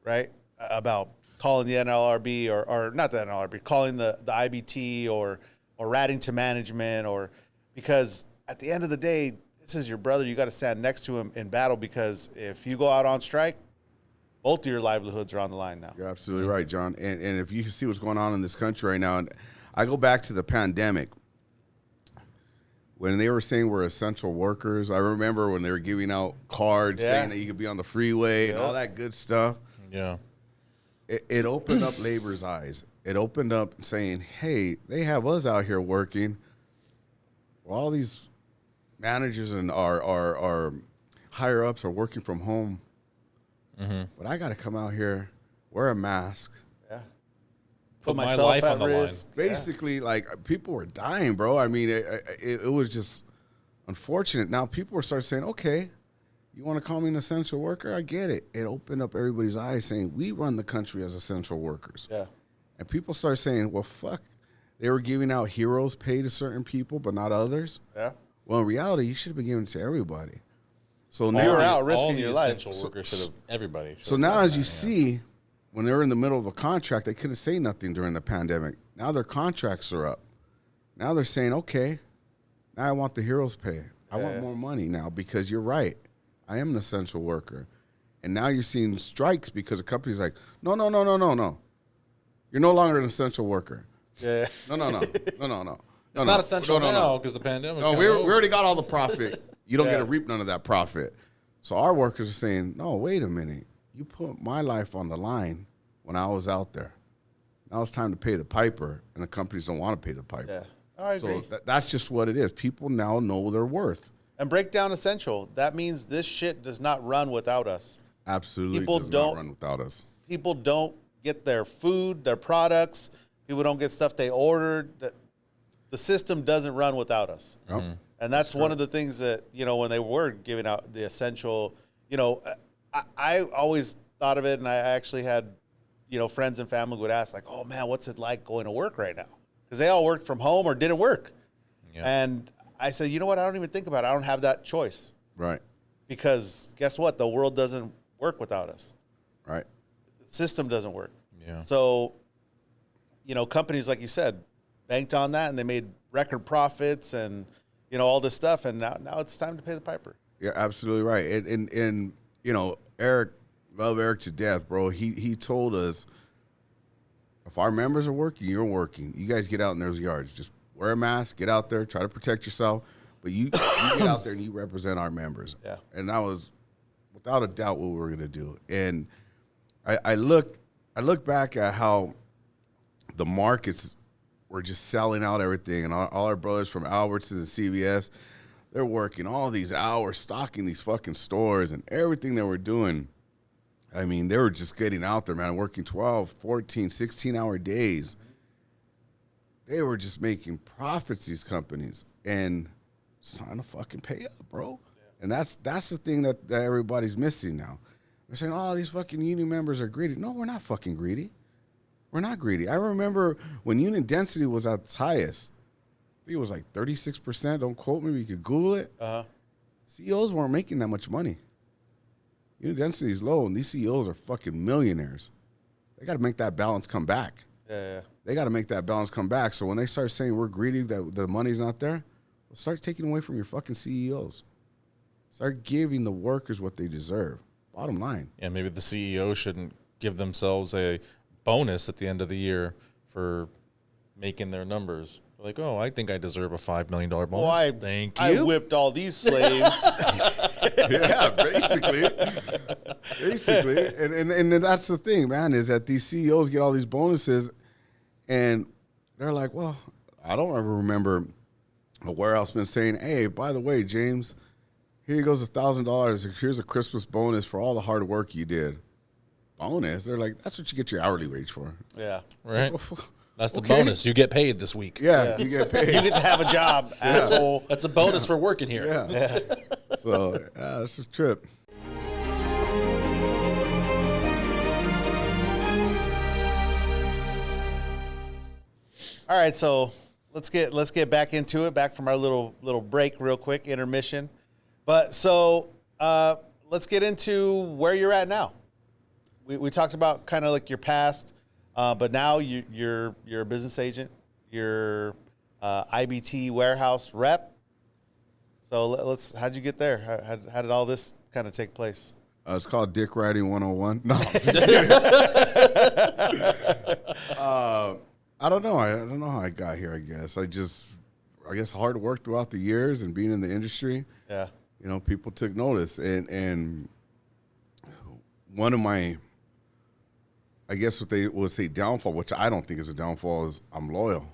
right? About calling the NLRB or not the NLRB, calling the IBT or ratting to management, or because at the end of the day, this is your brother. You got to stand next to him in battle, because if you go out on strike, both of your livelihoods are on the line now. You're absolutely right, John. And if you see what's going on in this country right now, and I go back to the pandemic, when they were saying we're essential workers, I remember when they were giving out cards saying that you could be on the freeway and all that good stuff. Yeah. It opened up labor's eyes. It opened up saying, hey, they have us out here working. Well, all these managers and our higher-ups are working from home. But I got to come out here, wear a mask. Yeah. Put my life on the line. Basically, like, people were dying, bro. I mean, it was just unfortunate. Now people were starting saying, okay, you want to call me an essential worker? I get it. It opened up everybody's eyes saying, we run the country as essential workers. Yeah. And people started saying, well, fuck. They were giving out heroes pay to certain people, but not others. Yeah. Well, in reality, you should have been giving it to everybody. So now you're out risking your life. Everybody. So now, as you see, when they were in the middle of a contract, they couldn't say nothing during the pandemic. Now their contracts are up. Now they're saying, okay, now I want the heroes pay. I want more money now, because you're right. I am an essential worker. And now you're seeing strikes because a company's like, no. You're no longer an essential worker. Yeah. No. It's not essential now because the pandemic. No, we already got all the profit. You don't get to reap none of that profit. So our workers are saying, no, wait a minute. You put my life on the line when I was out there. Now it's time to pay the piper, and the companies don't want to pay the piper. Yeah. Oh, I agree. So that's just what it is. People now know their worth. And break down essential. That means this shit does not run without us. Absolutely People does don't not run without us. People don't get their food, their products. People don't get stuff they ordered. The system doesn't run without us. Yep. And that's one of the things that, when they were giving out the essential, I always thought of it, and I actually had, friends and family would ask, like, oh, man, what's it like going to work right now? Because they all worked from home or didn't work. Yeah. And I said, you know what? I don't even think about it. I don't have that choice. Right. Because guess what? The world doesn't work without us. Right. The system doesn't work. Yeah. So, companies, like you said, banked on that, and they made record profits and, all this stuff. And now it's time to pay the piper. You're absolutely right. And Eric, love Eric to death, bro. He told us, if our members are working, you're working. You guys get out in those yards. Just wear a mask, get out there, try to protect yourself. But you get out there and you represent our members. Yeah. And that was, without a doubt, what we were going to do. And I look back at how the markets were just selling out everything, and all our brothers from Albertsons and CVS, they're working all these hours, stocking these fucking stores and everything they were doing. I mean, they were just getting out there, man, working 12, 14, 16-hour days. They were just making profits, these companies, and it's time to fucking pay up, bro. Yeah. And that's the thing that everybody's missing now. They're saying, oh, these fucking union members are greedy. No, we're not fucking greedy. We're not greedy. I remember when union density was at its highest. I think it was like 36%. Don't quote me, but you could Google it. CEOs weren't making that much money. Union density is low, and these CEOs are fucking millionaires. They got to make that balance come back. Yeah. They got to make that balance come back. So when they start saying we're greedy, that the money's not there, well, start taking away from your fucking CEOs. Start giving the workers what they deserve. Bottom line. Yeah, maybe the CEO shouldn't give themselves a bonus at the end of the year for making their numbers. Like, oh, I think I deserve a $5 million bonus. Well, Thank you. I whipped all these slaves. Yeah, basically. And that's the thing, man, is that these CEOs get all these bonuses, and they're like, well, I don't ever remember a warehouseman saying, hey, by the way, James, here goes $1,000. Here's a Christmas bonus for all the hard work you did. Bonus? They're like, that's what you get your hourly wage for. Yeah. Right. That's the bonus. You get paid this week. Yeah, you get paid. You get to have a job, asshole. That's a bonus for working here. Yeah. So it's a trip. All right, so let's get back into it. Back from our little break, real quick intermission. But so let's get into where you're at now. We talked about kind of like your past, but now you're a business agent. You're IBT warehouse rep. So how'd you get there? How did all this kind of take place? It's called Dick Riding 101. No, I'm just kidding. I don't know. I don't know how I got here. I guess hard work throughout the years and being in the industry. Yeah. You know, people took notice, and one of my, I guess what they would say downfall, which I don't think is a downfall, is I'm loyal.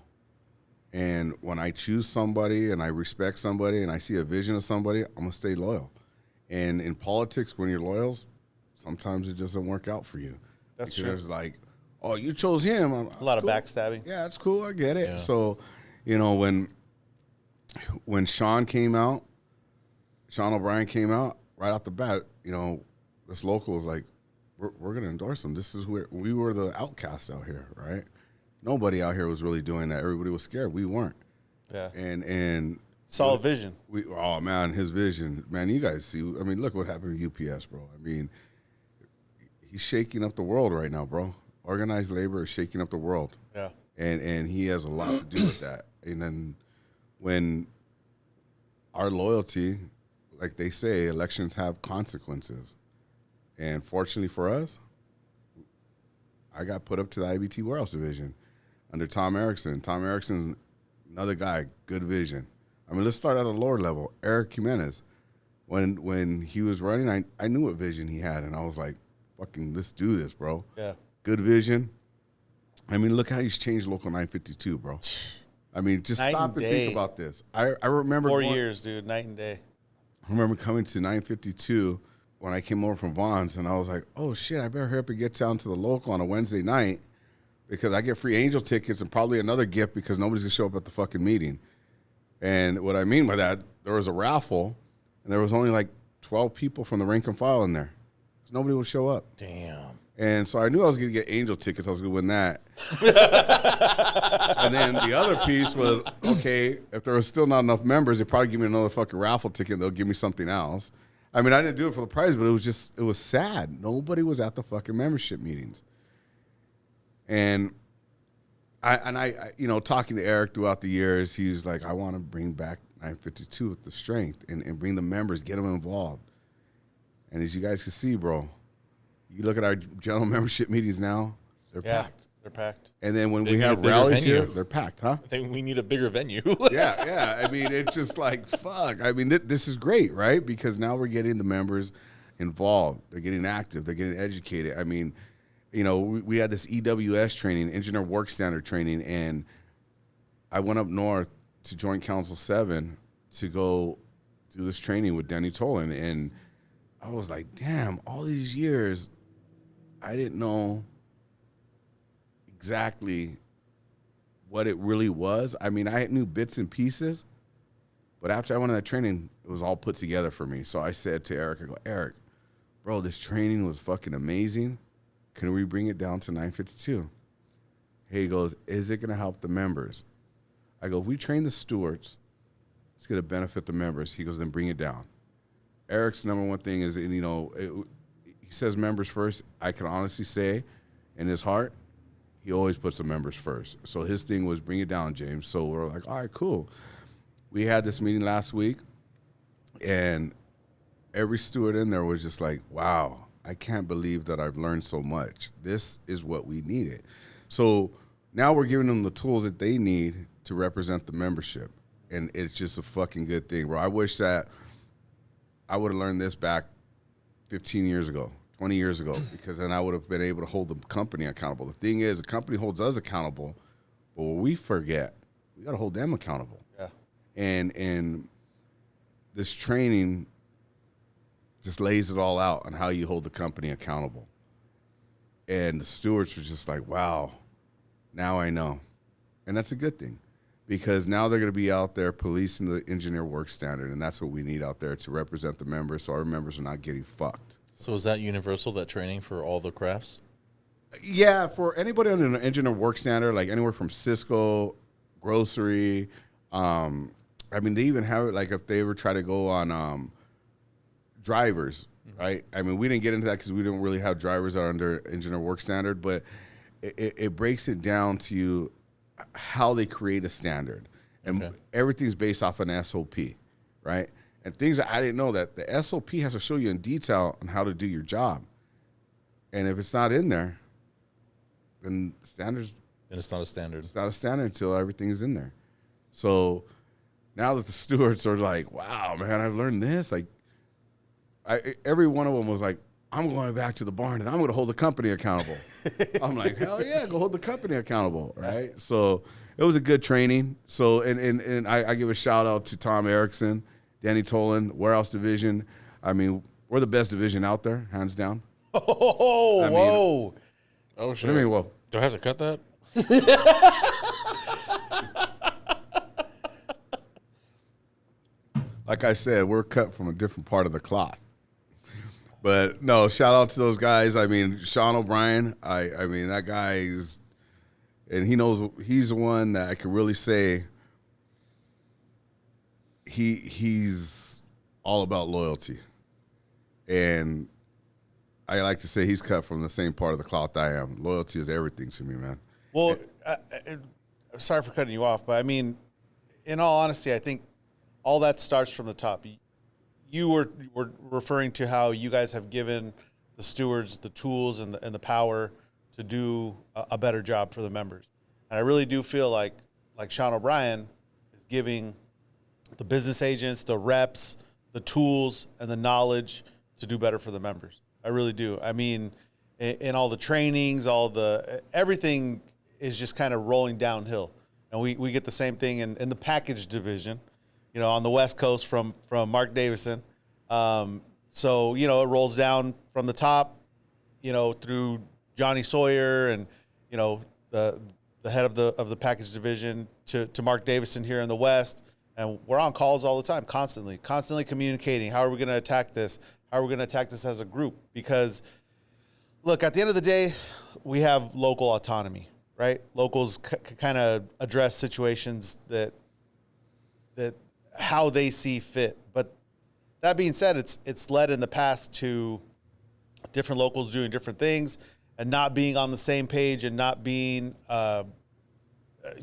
And when I choose somebody and I respect somebody and I see a vision of somebody, I'm gonna stay loyal. And in politics, when you're loyal, sometimes it doesn't work out for you. That's because true. It's like, oh, you chose him. A lot of backstabbing. Yeah, it's cool. I get it. Yeah. So, you know, when Sean O'Brien came out, right off the bat, you know, this local was like, we're going to endorse him. This is where we were the outcasts out here, right? Nobody out here was really doing that. Everybody was scared. We weren't. Yeah. And saw a vision. Oh man, his vision, man. You guys see. I mean, look what happened to UPS, bro. I mean, he's shaking up the world right now, bro. Organized labor is shaking up the world. Yeah. And he has a lot to do with that. And then when our loyalty, like they say, elections have consequences. And fortunately for us, I got put up to the IBT warehouse division under Tom Erickson. Tom Erickson's another guy, good vision. I mean, let's start at a lower level. Eric Jimenez, when he was running, I knew what vision he had, and I was like, fucking, let's do this, bro. Yeah. Good vision. I mean, look how he's changed Local 952, bro. I mean, just Night stop and and day. think about this. I remember 4 years, dude, night and day. I remember coming to 952 when I came over from Vaughn's, and I was like, oh, shit, I better hurry up and get down to the local on a Wednesday night because I get free Angel tickets and probably another gift because nobody's going to show up at the fucking meeting. And what I mean by that, there was a raffle, and there was only like 12 people from the rank and file in there. So nobody would show up. Damn. And so I knew I was going to get Angel tickets. I was going to win that. And then the other piece was, okay, if there was still not enough members, they'd probably give me another fucking raffle ticket and they'll give me something else. I mean, I didn't do it for the prize, but it was sad. Nobody was at the fucking membership meetings. And I you know, talking to Eric throughout the years, he was like, I want to bring back 952 with the strength and bring the members, get them involved. And as you guys can see, bro, you look at our general membership meetings now, they're packed. They're packed. And then when They we need a have bigger rallies venue. here, they're packed, huh? I think we need a bigger venue. Yeah. I mean, it's just like, fuck. I mean, this is great, right? Because now we're getting the members involved. They're getting active. They're getting educated. I mean, you know, we had this EWS training, Engineer Work Standard training, and I went up north to Joint Council 7 to go do this training with Danny Tolan. And I was like, damn, all these years, I didn't know exactly what it really was. I mean, I knew bits and pieces, but after I went on that training, it was all put together for me. So I said to Eric, I go, Eric, bro, this training was fucking amazing. Can we bring it down to 952? He goes, is it going to help the members? I go, if we train the stewards, it's going to benefit the members. He goes, then bring it down. Eric's number one thing is, you know, he says members first. I can honestly say in his heart, he always puts the members first. So his thing was bring it down, James. So we're like, all right, cool. We had this meeting last week, and every steward in there was just like, wow, I can't believe that I've learned so much. This is what we needed. So now we're giving them the tools that they need to represent the membership. And it's just a fucking good thing, bro. I wish that I would have learned this back 15 years ago, 20 years ago, because then I would have been able to hold the company accountable. The thing is, the company holds us accountable, but what we forget, we got to hold them accountable. Yeah. And this training just lays it all out on how you hold the company accountable. And the stewards were just like, wow, now I know. And that's a good thing, because now they're going to be out there policing the engineer work standard, and that's what we need out there to represent the members, so our members are not getting fucked. So is that universal, that training for all the crafts? Yeah, for anybody under an engineer work standard, like anywhere from Cisco, grocery. I mean, they even have it like if they ever try to go on drivers, right? I mean, we didn't get into that because we don't really have drivers that are under engineer work standard, but it breaks it down to you how they create a standard. And everything's based off an SOP, right? And things that I didn't know, that the SOP has to show you in detail on how to do your job. And if it's not in there, then standards. And it's not a standard. It's not a standard until everything is in there. So now that the stewards are like, wow, man, I've learned this. Like, every one of them was like, I'm going back to the barn and I'm going to hold the company accountable. I'm like, hell yeah, go hold the company accountable, right? So it was a good training. So and I give a shout out to Tom Erickson, Danny Tolan, Warehouse Division. I mean, we're the best division out there, hands down. Oh, whoa. Oh, shit. What do you mean, well? Do I have to cut that? Like I said, we're cut from a different part of the cloth. But no, shout out to those guys. I mean, Sean O'Brien, I mean, that guy is, and he knows, he's the one that I could really say he's all about loyalty. And I like to say he's cut from the same part of the cloth I am. Loyalty is everything to me, man. Well, I'm sorry for cutting you off, but I mean, in all honesty, I think all that starts from the top. You were referring to how you guys have given the stewards the tools and the power to do a better job for the members. And I really do feel like Sean O'Brien is giving the business agents, the reps, the tools, and the knowledge to do better for the members. I really do. I mean, in all the trainings, everything is just kind of rolling downhill. And we get the same thing in the package division, you know, on the West Coast from Mark Davison. So, you know, it rolls down from the top, you know, through Johnny Sawyer and, you know, the head of the package division to Mark Davison here in the West. And we're on calls all the time, constantly communicating. How are we going to attack this? How are we going to attack this as a group? Because, look, at the end of the day, we have local autonomy, right? Locals kind of address situations that how they see fit. But that being said, it's led in the past to different locals doing different things and not being on the same page and not being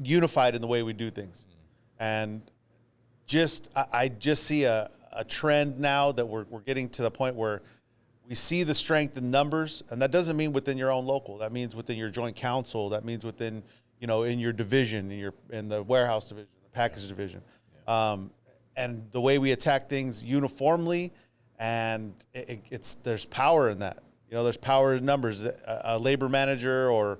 unified in the way we do things. And I just see a trend now that we're getting to the point where we see the strength in numbers, and that doesn't mean within your own local. That means within your joint council. That means within, you know, in your division, in the warehouse division, the package division. And the way we attack things uniformly, and there's power in that. You know, there's power in numbers. A labor manager or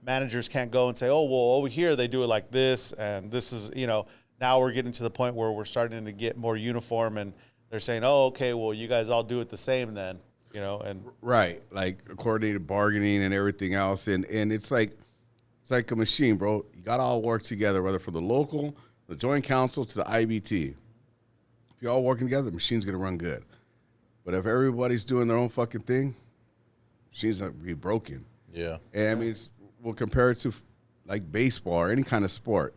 managers can't go and say, oh, well, over here they do it like this, and this is, you know. Now we're getting to the point where we're starting to get more uniform, and they're saying, oh, okay, well, you guys all do it the same then, you know. And right, like coordinated bargaining and everything else. And it's like a machine, bro. You got to all work together, whether for the local, the joint council, to the IBT. If you're all working together, the machine's going to run good. But if everybody's doing their own fucking thing, the machine's going to be broken. Yeah. And I mean, we'll compare it to like baseball or any kind of sport.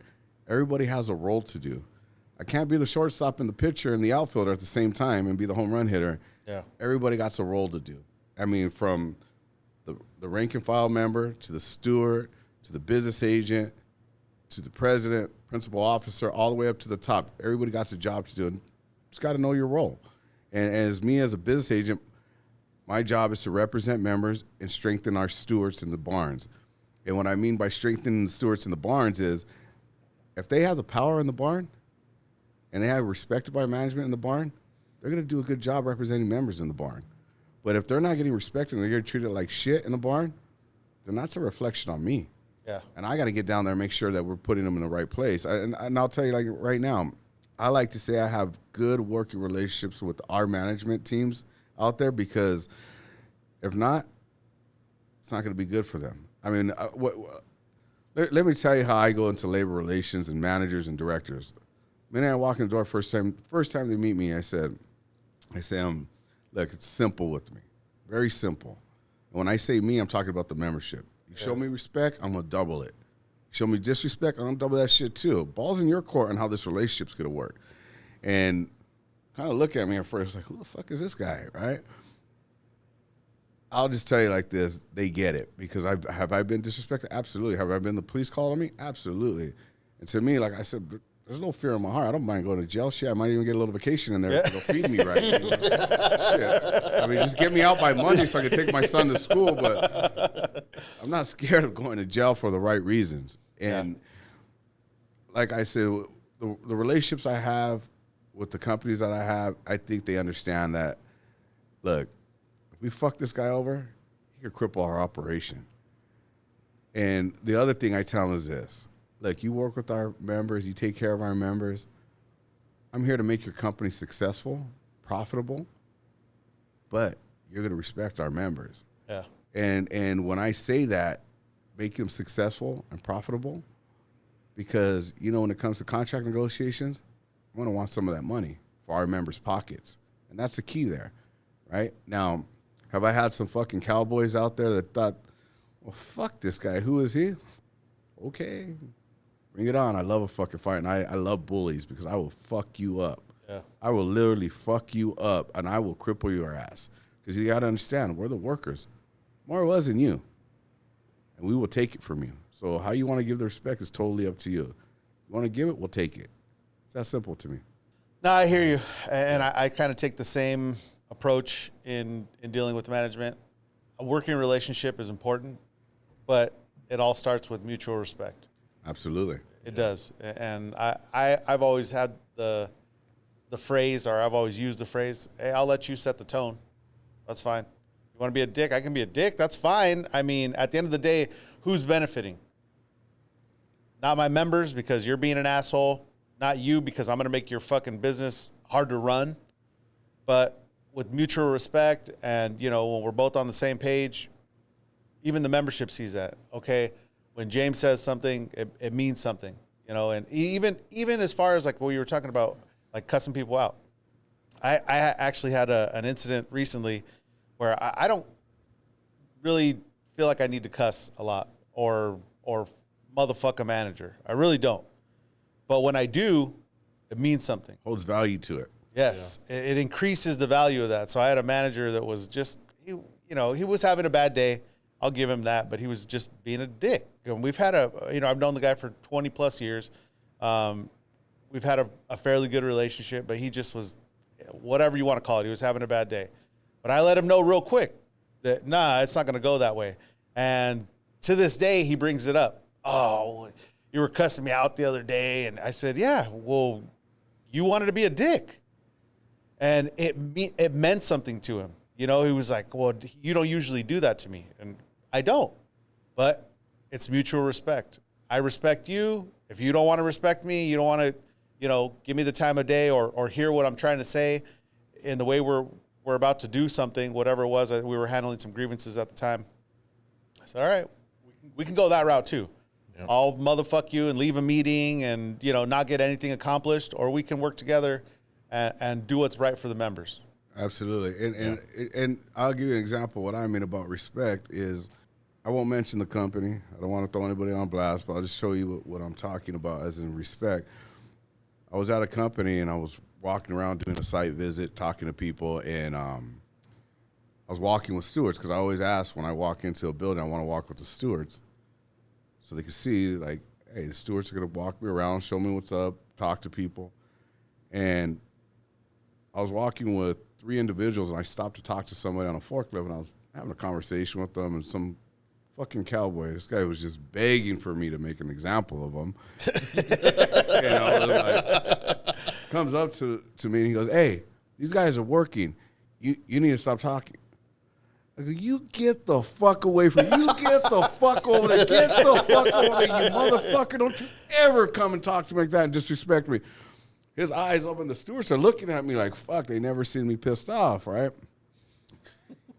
Everybody has a role to do. I can't be the shortstop and the pitcher and the outfielder at the same time and be the home run hitter. Yeah. Everybody got a role to do. I mean, from the rank and file member to the steward to the business agent to the president, principal officer, all the way up to the top. Everybody got a job to do. And just got to know your role. And as me as a business agent, my job is to represent members and strengthen our stewards in the barns. And what I mean by strengthening the stewards in the barns is, if they have the power in the barn and they have respected by management in the barn, they're going to do a good job representing members in the barn. But if they're not getting respected and they're getting treated like shit in the barn, then that's a reflection on me. Yeah. And I got to get down there and make sure that we're putting them in the right place. And I'll tell you, like right now, I like to say I have good working relationships with our management teams out there, because if not, it's not going to be good for them. I mean, Let me tell you how I go into labor relations and managers and directors. The minute I walk in the door, first time they meet me, I say, look, it's simple with me, very simple. And when I say me, I'm talking about the membership. You show me respect, I'm gonna double it. Show me disrespect, I'm gonna double that shit too. Ball's in your court on how this relationship's gonna work. And kind of look at me at first like, who the fuck is this guy, right? I'll just tell you like this, they get it. Because have I been disrespected? Absolutely. Have I been the police called on me? Absolutely. And to me, like I said, there's no fear in my heart. I don't mind going to jail. Shit, I might even get a little vacation in there if they'll feed me right. You know? Shit. I mean, just get me out by Monday so I can take my son to school. But I'm not scared of going to jail for the right reasons. And like I said, the relationships I have with the companies that I have, I think they understand that, look, if we fuck this guy over, he could cripple our operation. And the other thing I tell them is this. Look, you work with our members, you take care of our members. I'm here to make your company successful, profitable, but you're going to respect our members. Yeah. And when I say that, make them successful and profitable, because, you know, when it comes to contract negotiations, I'm going to want some of that money for our members' pockets. And that's the key there, right? Now, have I had some fucking cowboys out there that thought, well, fuck this guy. Who is he? Okay. Bring it on. I love a fucking fight, and I love bullies because I will fuck you up. Yeah. I will literally fuck you up, and I will cripple your ass. Because you got to understand, we're the workers. More or less than you. And we will take it from you. So how you want to give the respect is totally up to you. You want to give it, we'll take it. It's that simple to me. No, I hear you. And I kind of take the same approach in dealing with management. A working relationship is important, but it all starts with mutual respect. Absolutely. It does. And I've always had the phrase, or I've always used the phrase, hey, I'll let you set the tone. That's fine. You want to be a dick? I can be a dick. That's fine. I mean, at the end of the day, who's benefiting? Not my members because you're being an asshole. Not you because I'm going to make your fucking business hard to run. But with mutual respect and, you know, when we're both on the same page, even the membership sees that. Okay, when James says something, it means something, you know. And even as far as like what you were talking about, like cussing people out. I actually had an incident recently where I don't really feel like I need to cuss a lot or motherfuck a manager. I really don't. But when I do, it means something. Holds value to it. Yes, yeah. It increases the value of that. So I had a manager that was just, he was having a bad day. I'll give him that, but he was just being a dick. And we've had I've known the guy for 20 plus years. We've had a fairly good relationship, but he just was, whatever you want to call it, he was having a bad day. But I let him know real quick that, it's not going to go that way. And to this day, he brings it up. Oh, you were cussing me out the other day. And I said, yeah, well, you wanted to be a dick. And it meant something to him. You know, he was like, well, you don't usually do that to me. And I don't. But it's mutual respect. I respect you. If you don't want to respect me, you don't want to, give me the time of day or hear what I'm trying to say in the way we're about to do something, whatever it was. We were handling some grievances at the time. I said, all right, we can go that route too. Yep. I'll motherfuck you and leave a meeting and, not get anything accomplished, or we can work together and do what's right for the members. Absolutely. And I'll give you an example. What I mean about respect is, I won't mention the company. I don't want to throw anybody on blast, but I'll just show you what I'm talking about as in respect. I was at a company and I was walking around doing a site visit, talking to people, and I was walking with stewards because I always ask when I walk into a building, I want to walk with the stewards so they can see, like, hey, the stewards are going to walk me around, show me what's up, talk to people. And I was walking with 3 individuals, and I stopped to talk to somebody on a forklift, and I was having a conversation with them, and some fucking cowboy, this guy was just begging for me to make an example of him. And I was like, comes up to me, and he goes, hey, these guys are working. You need to stop talking. I go, you get the fuck away from me. You get the fuck over there. Get the fuck over there, you motherfucker. Don't you ever come and talk to me like that and disrespect me. His eyes open, the stewards are looking at me like, fuck, they never seen me pissed off, right?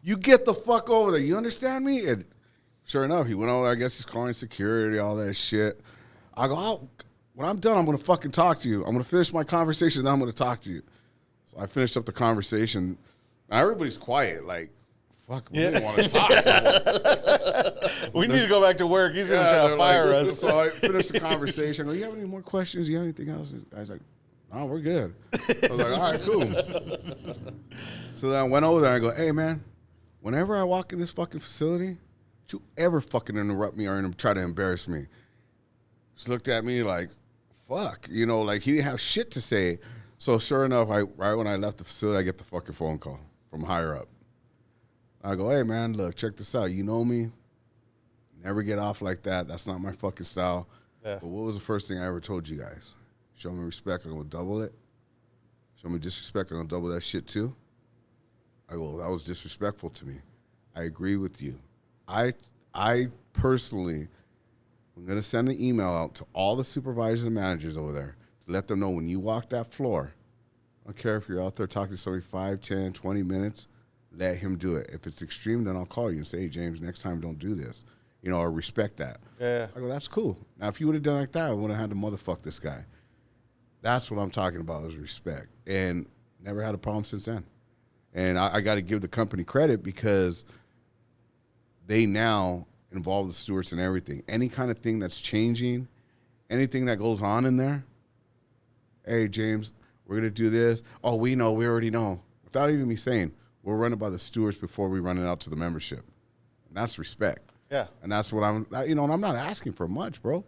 You get the fuck over there. You understand me? And Sure enough, he went over. I guess he's calling security, all that shit. I go, oh, when I'm done, I'm going to fucking talk to you. I'm going to finish my conversation, then I'm going to talk to you. So I finished up the conversation. Now everybody's quiet, like, fuck, we didn't want to talk. We need to go back to work. He's going to try to fire us. So I finished the conversation. I go, you have any more questions? You have anything else? I was like, no, we're good. I was like, all right, cool. So then I went over there. I go, hey, man, whenever I walk in this fucking facility, don't you ever fucking interrupt me or try to embarrass me. Just looked at me like, fuck. You know, like he didn't have shit to say. So sure enough, right when I left the facility, I get the fucking phone call from higher up. I go, hey, man, look, check this out. You know me. Never get off like that. That's not my fucking style. Yeah. But what was the first thing I ever told you guys? Show me respect, I'm going to double it. Show me disrespect, I'm going to double that shit too. I go, that was disrespectful to me. I agree with you. I personally am going to send an email out to all the supervisors and managers over there to let them know when you walk that floor, I don't care if you're out there talking to somebody 5, 10, 20 minutes, let him do it. If it's extreme, then I'll call you and say, hey, James, next time don't do this. You know, or respect that. Yeah. I go, that's cool. Now, if you would have done like that, I would have had to motherfuck this guy. That's what I'm talking about is respect. And never had a problem since then. And I got to give the company credit because they now involve the stewards in everything. Any kind of thing that's changing, anything that goes on in there, hey, James, we're going to do this. Oh, we know. We already know. Without even me saying, we're running by the stewards before we run it out to the membership. And that's respect. Yeah. And that's what and I'm not asking for much, bro.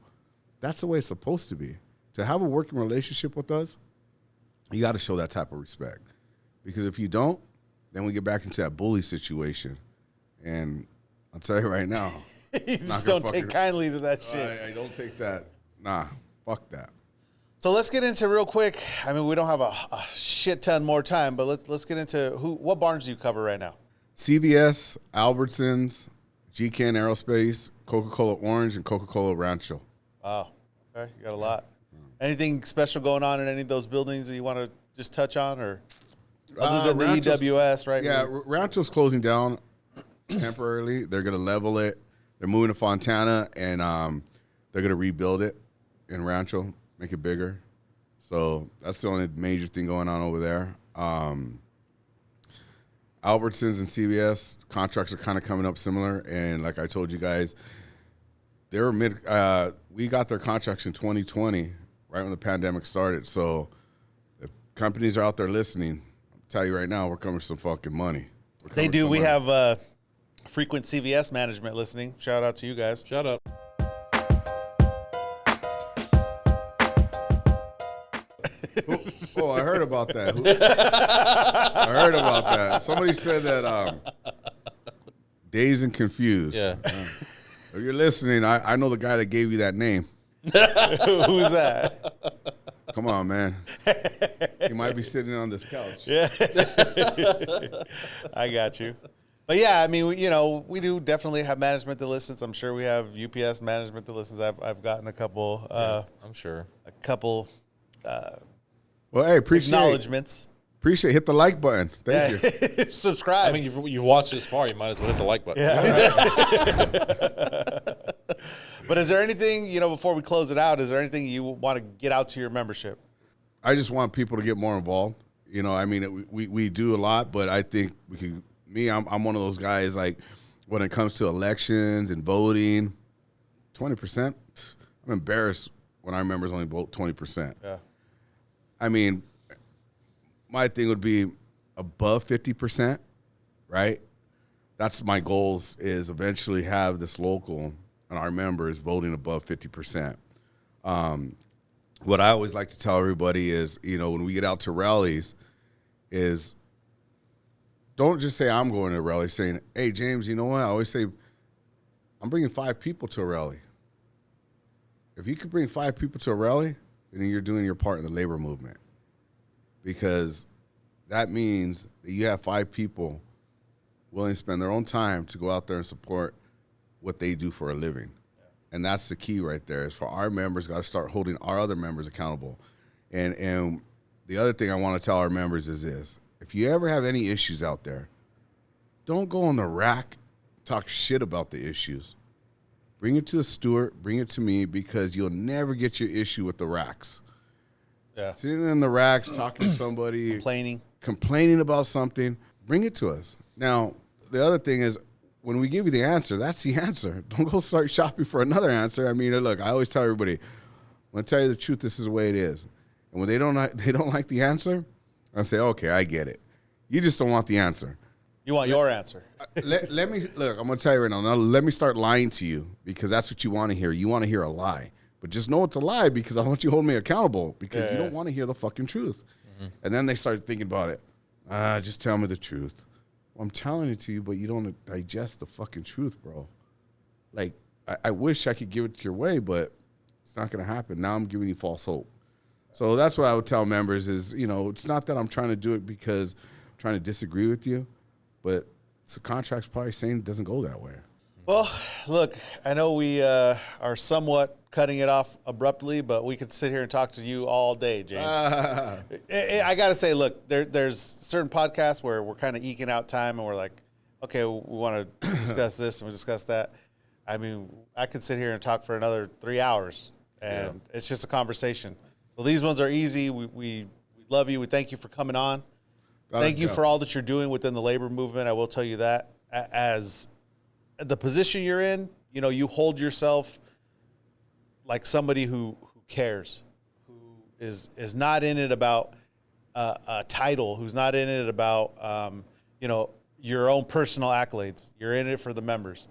That's the way it's supposed to be. To have a working relationship with us, you got to show that type of respect. Because if you don't, then we get back into that bully situation. And I'll tell you right now. You just don't take kindly to that shit. I don't take that. Nah, fuck that. So let's get into real quick. I mean, we don't have a shit ton more time, but let's get into what barns do you cover right now? CVS, Albertsons, GCAN Aerospace, Coca-Cola Orange, and Coca-Cola Rancho. Wow. Okay, you got a lot. Anything special going on in any of those buildings that you want to just touch on, or other than the EWS, right? Yeah, Rancho's closing down temporarily. They're going to level it. They're moving to Fontana, and they're going to rebuild it in Rancho, make it bigger. So that's the only major thing going on over there. Albertsons and CVS contracts are kind of coming up similar, and like I told you guys, they're we got their contracts in 2020, right when the pandemic started. So if companies are out there listening, I'll tell you right now, we're coming with some fucking money. They do. We have frequent CVS management listening. Shout out to you guys. Shout out. Oh, I heard about that. I heard about that. Somebody said that Dazed and Confused. Yeah. If you're listening, I know the guy that gave you that name. Who's that? Come on, man. He might be sitting on this couch. Yeah. I got you. But yeah, I mean, we do definitely have management that listens. I'm sure we have UPS management that listens. I've gotten a couple. I'm sure. A couple. Well, hey, appreciate acknowledgements. Hit the like button. Thank you. Subscribe. I mean, you've watched this far. You might as well hit the like button. Yeah. But is there anything, before we close it out, is there anything you want to get out to your membership? I just want people to get more involved. I mean, we do a lot, but I think we can. I'm one of those guys, like, when it comes to elections and voting, 20%, I'm embarrassed when our members only vote 20%. Yeah. I mean, my thing would be above 50%, right? That's my goals, is eventually have this local and our members voting above 50%. What I always like to tell everybody is, when we get out to rallies, is don't just say I'm going to a rally, saying, hey, James, you know what? I always say, I'm bringing 5 people to a rally. If you could bring 5 people to a rally, then you're doing your part in the labor movement. Because that means that you have 5 people willing to spend their own time to go out there and support what they do for a living. Yeah. And that's the key right there, is for our members got to start holding our other members accountable. And the other thing I want to tell our members is this. If you ever have any issues out there, don't go on the rack, talk shit about the issues. bring it to the steward, bring it to me, because you'll never get your issue with the racks. Yeah. Sitting in the racks, talking to somebody, complaining about something, bring it to us. Now, the other thing is, when we give you the answer, that's the answer. Don't go start shopping for another answer. I mean, look, I always tell everybody, I'm going to tell you the truth, this is the way it is. And when they don't like the answer, I say, okay, I get it. You just don't want the answer. You want your answer. Let me, look, I'm going to tell you right now, let me start lying to you, because that's what you want to hear. You want to hear a lie. But just know it's a lie, because I want you to hold me accountable, because you don't want to hear the fucking truth. Mm-hmm. And then they start thinking about it. Just tell me the truth. Well, I'm telling it to you, but you don't digest the fucking truth, bro. Like, I wish I could give it your way, but it's not going to happen. Now I'm giving you false hope. So that's what I would tell members is, it's not that I'm trying to do it because I'm trying to disagree with you, but the contract's probably saying it doesn't go that way. Well, look, I know we are somewhat cutting it off abruptly, but we could sit here and talk to you all day, James. I got to say, look, there's certain podcasts where we're kind of eking out time and we're like, okay, we want to discuss this and we discuss that. I mean, I could sit here and talk for another 3 hours, and it's just a conversation. So these ones are easy. We love you. We thank you for coming on. Thank you for all that you're doing within the labor movement. I will tell you that. As the position you're in, you hold yourself like somebody who cares, who is not in it about a title, who's not in it about your own personal accolades. You're in it for the members,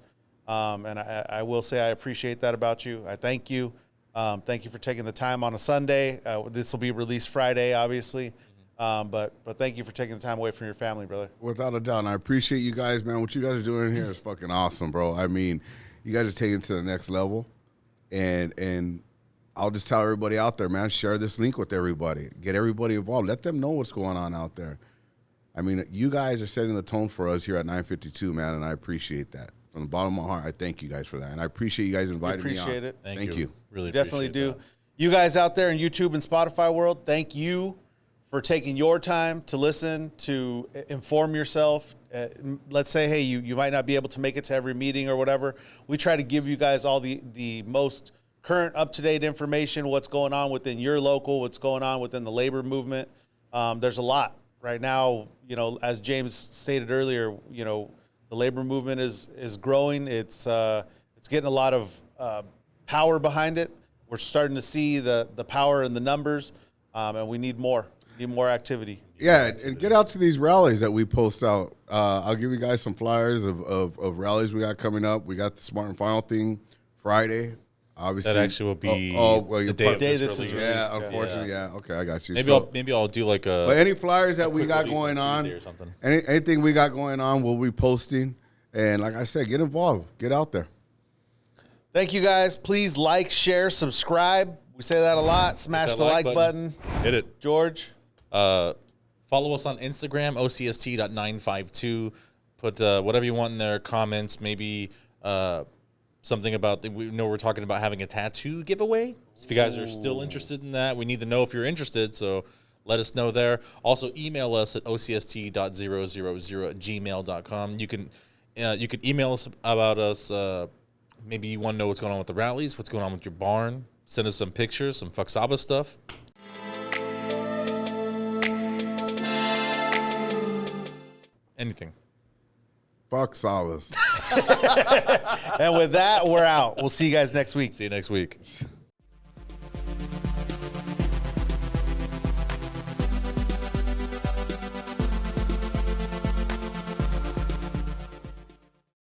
and I will say I appreciate that about you. I thank you. Thank you for taking the time on a Sunday. This will be released Friday, obviously. But thank you for taking the time away from your family, brother. Without a doubt. And I appreciate you guys, man. What you guys are doing here is fucking awesome, bro. I mean, you guys are taking it to the next level. And I'll just tell everybody out there, man, share this link with everybody. Get everybody involved. Let them know what's going on out there. I mean, you guys are setting the tone for us here at 952, man, and I appreciate that. From the bottom of my heart, I thank you guys for that. And I appreciate you guys inviting me on. Appreciate it. Thank you. Really definitely do. That. You guys out there in YouTube and Spotify world, thank you for taking your time to listen, to inform yourself. Let's say, hey, you might not be able to make it to every meeting or whatever. We try to give you guys all the most current, up-to-date information, what's going on within your local, what's going on within the labor movement. There's a lot right now. As James stated earlier, the labor movement is growing. It's getting a lot of power behind it. We're starting to see the power in the numbers, and we need more. We need more activity. Yeah, and get out to these rallies that we post out. I'll give you guys some flyers of rallies we got coming up. We got the Smart and Final thing Friday. Obviously, that actually will be the day this is released. Yeah, unfortunately, yeah. Okay, I got you. Maybe I'll do like a. But any flyers that we got going on, or something. Anything we got going on, we'll be posting. And like I said, get involved, get out there. Thank you guys. Please like, share, subscribe. We say that a lot. Smash the like button. Hit it, George. Follow us on Instagram, OCST.952. Put whatever you want in there, comments, maybe something about, we know we're talking about having a tattoo giveaway. So if you guys are still interested in that, we need to know if you're interested, so let us know there. Also, email us at ocst.000@gmail.com. You can email us about us. Maybe you want to know what's going on with the rallies, what's going on with your barn. Send us some pictures, some Fuck Saba stuff. Anything. Fuck Sabas. And with that, we're out. We'll see you guys next week. See you next week.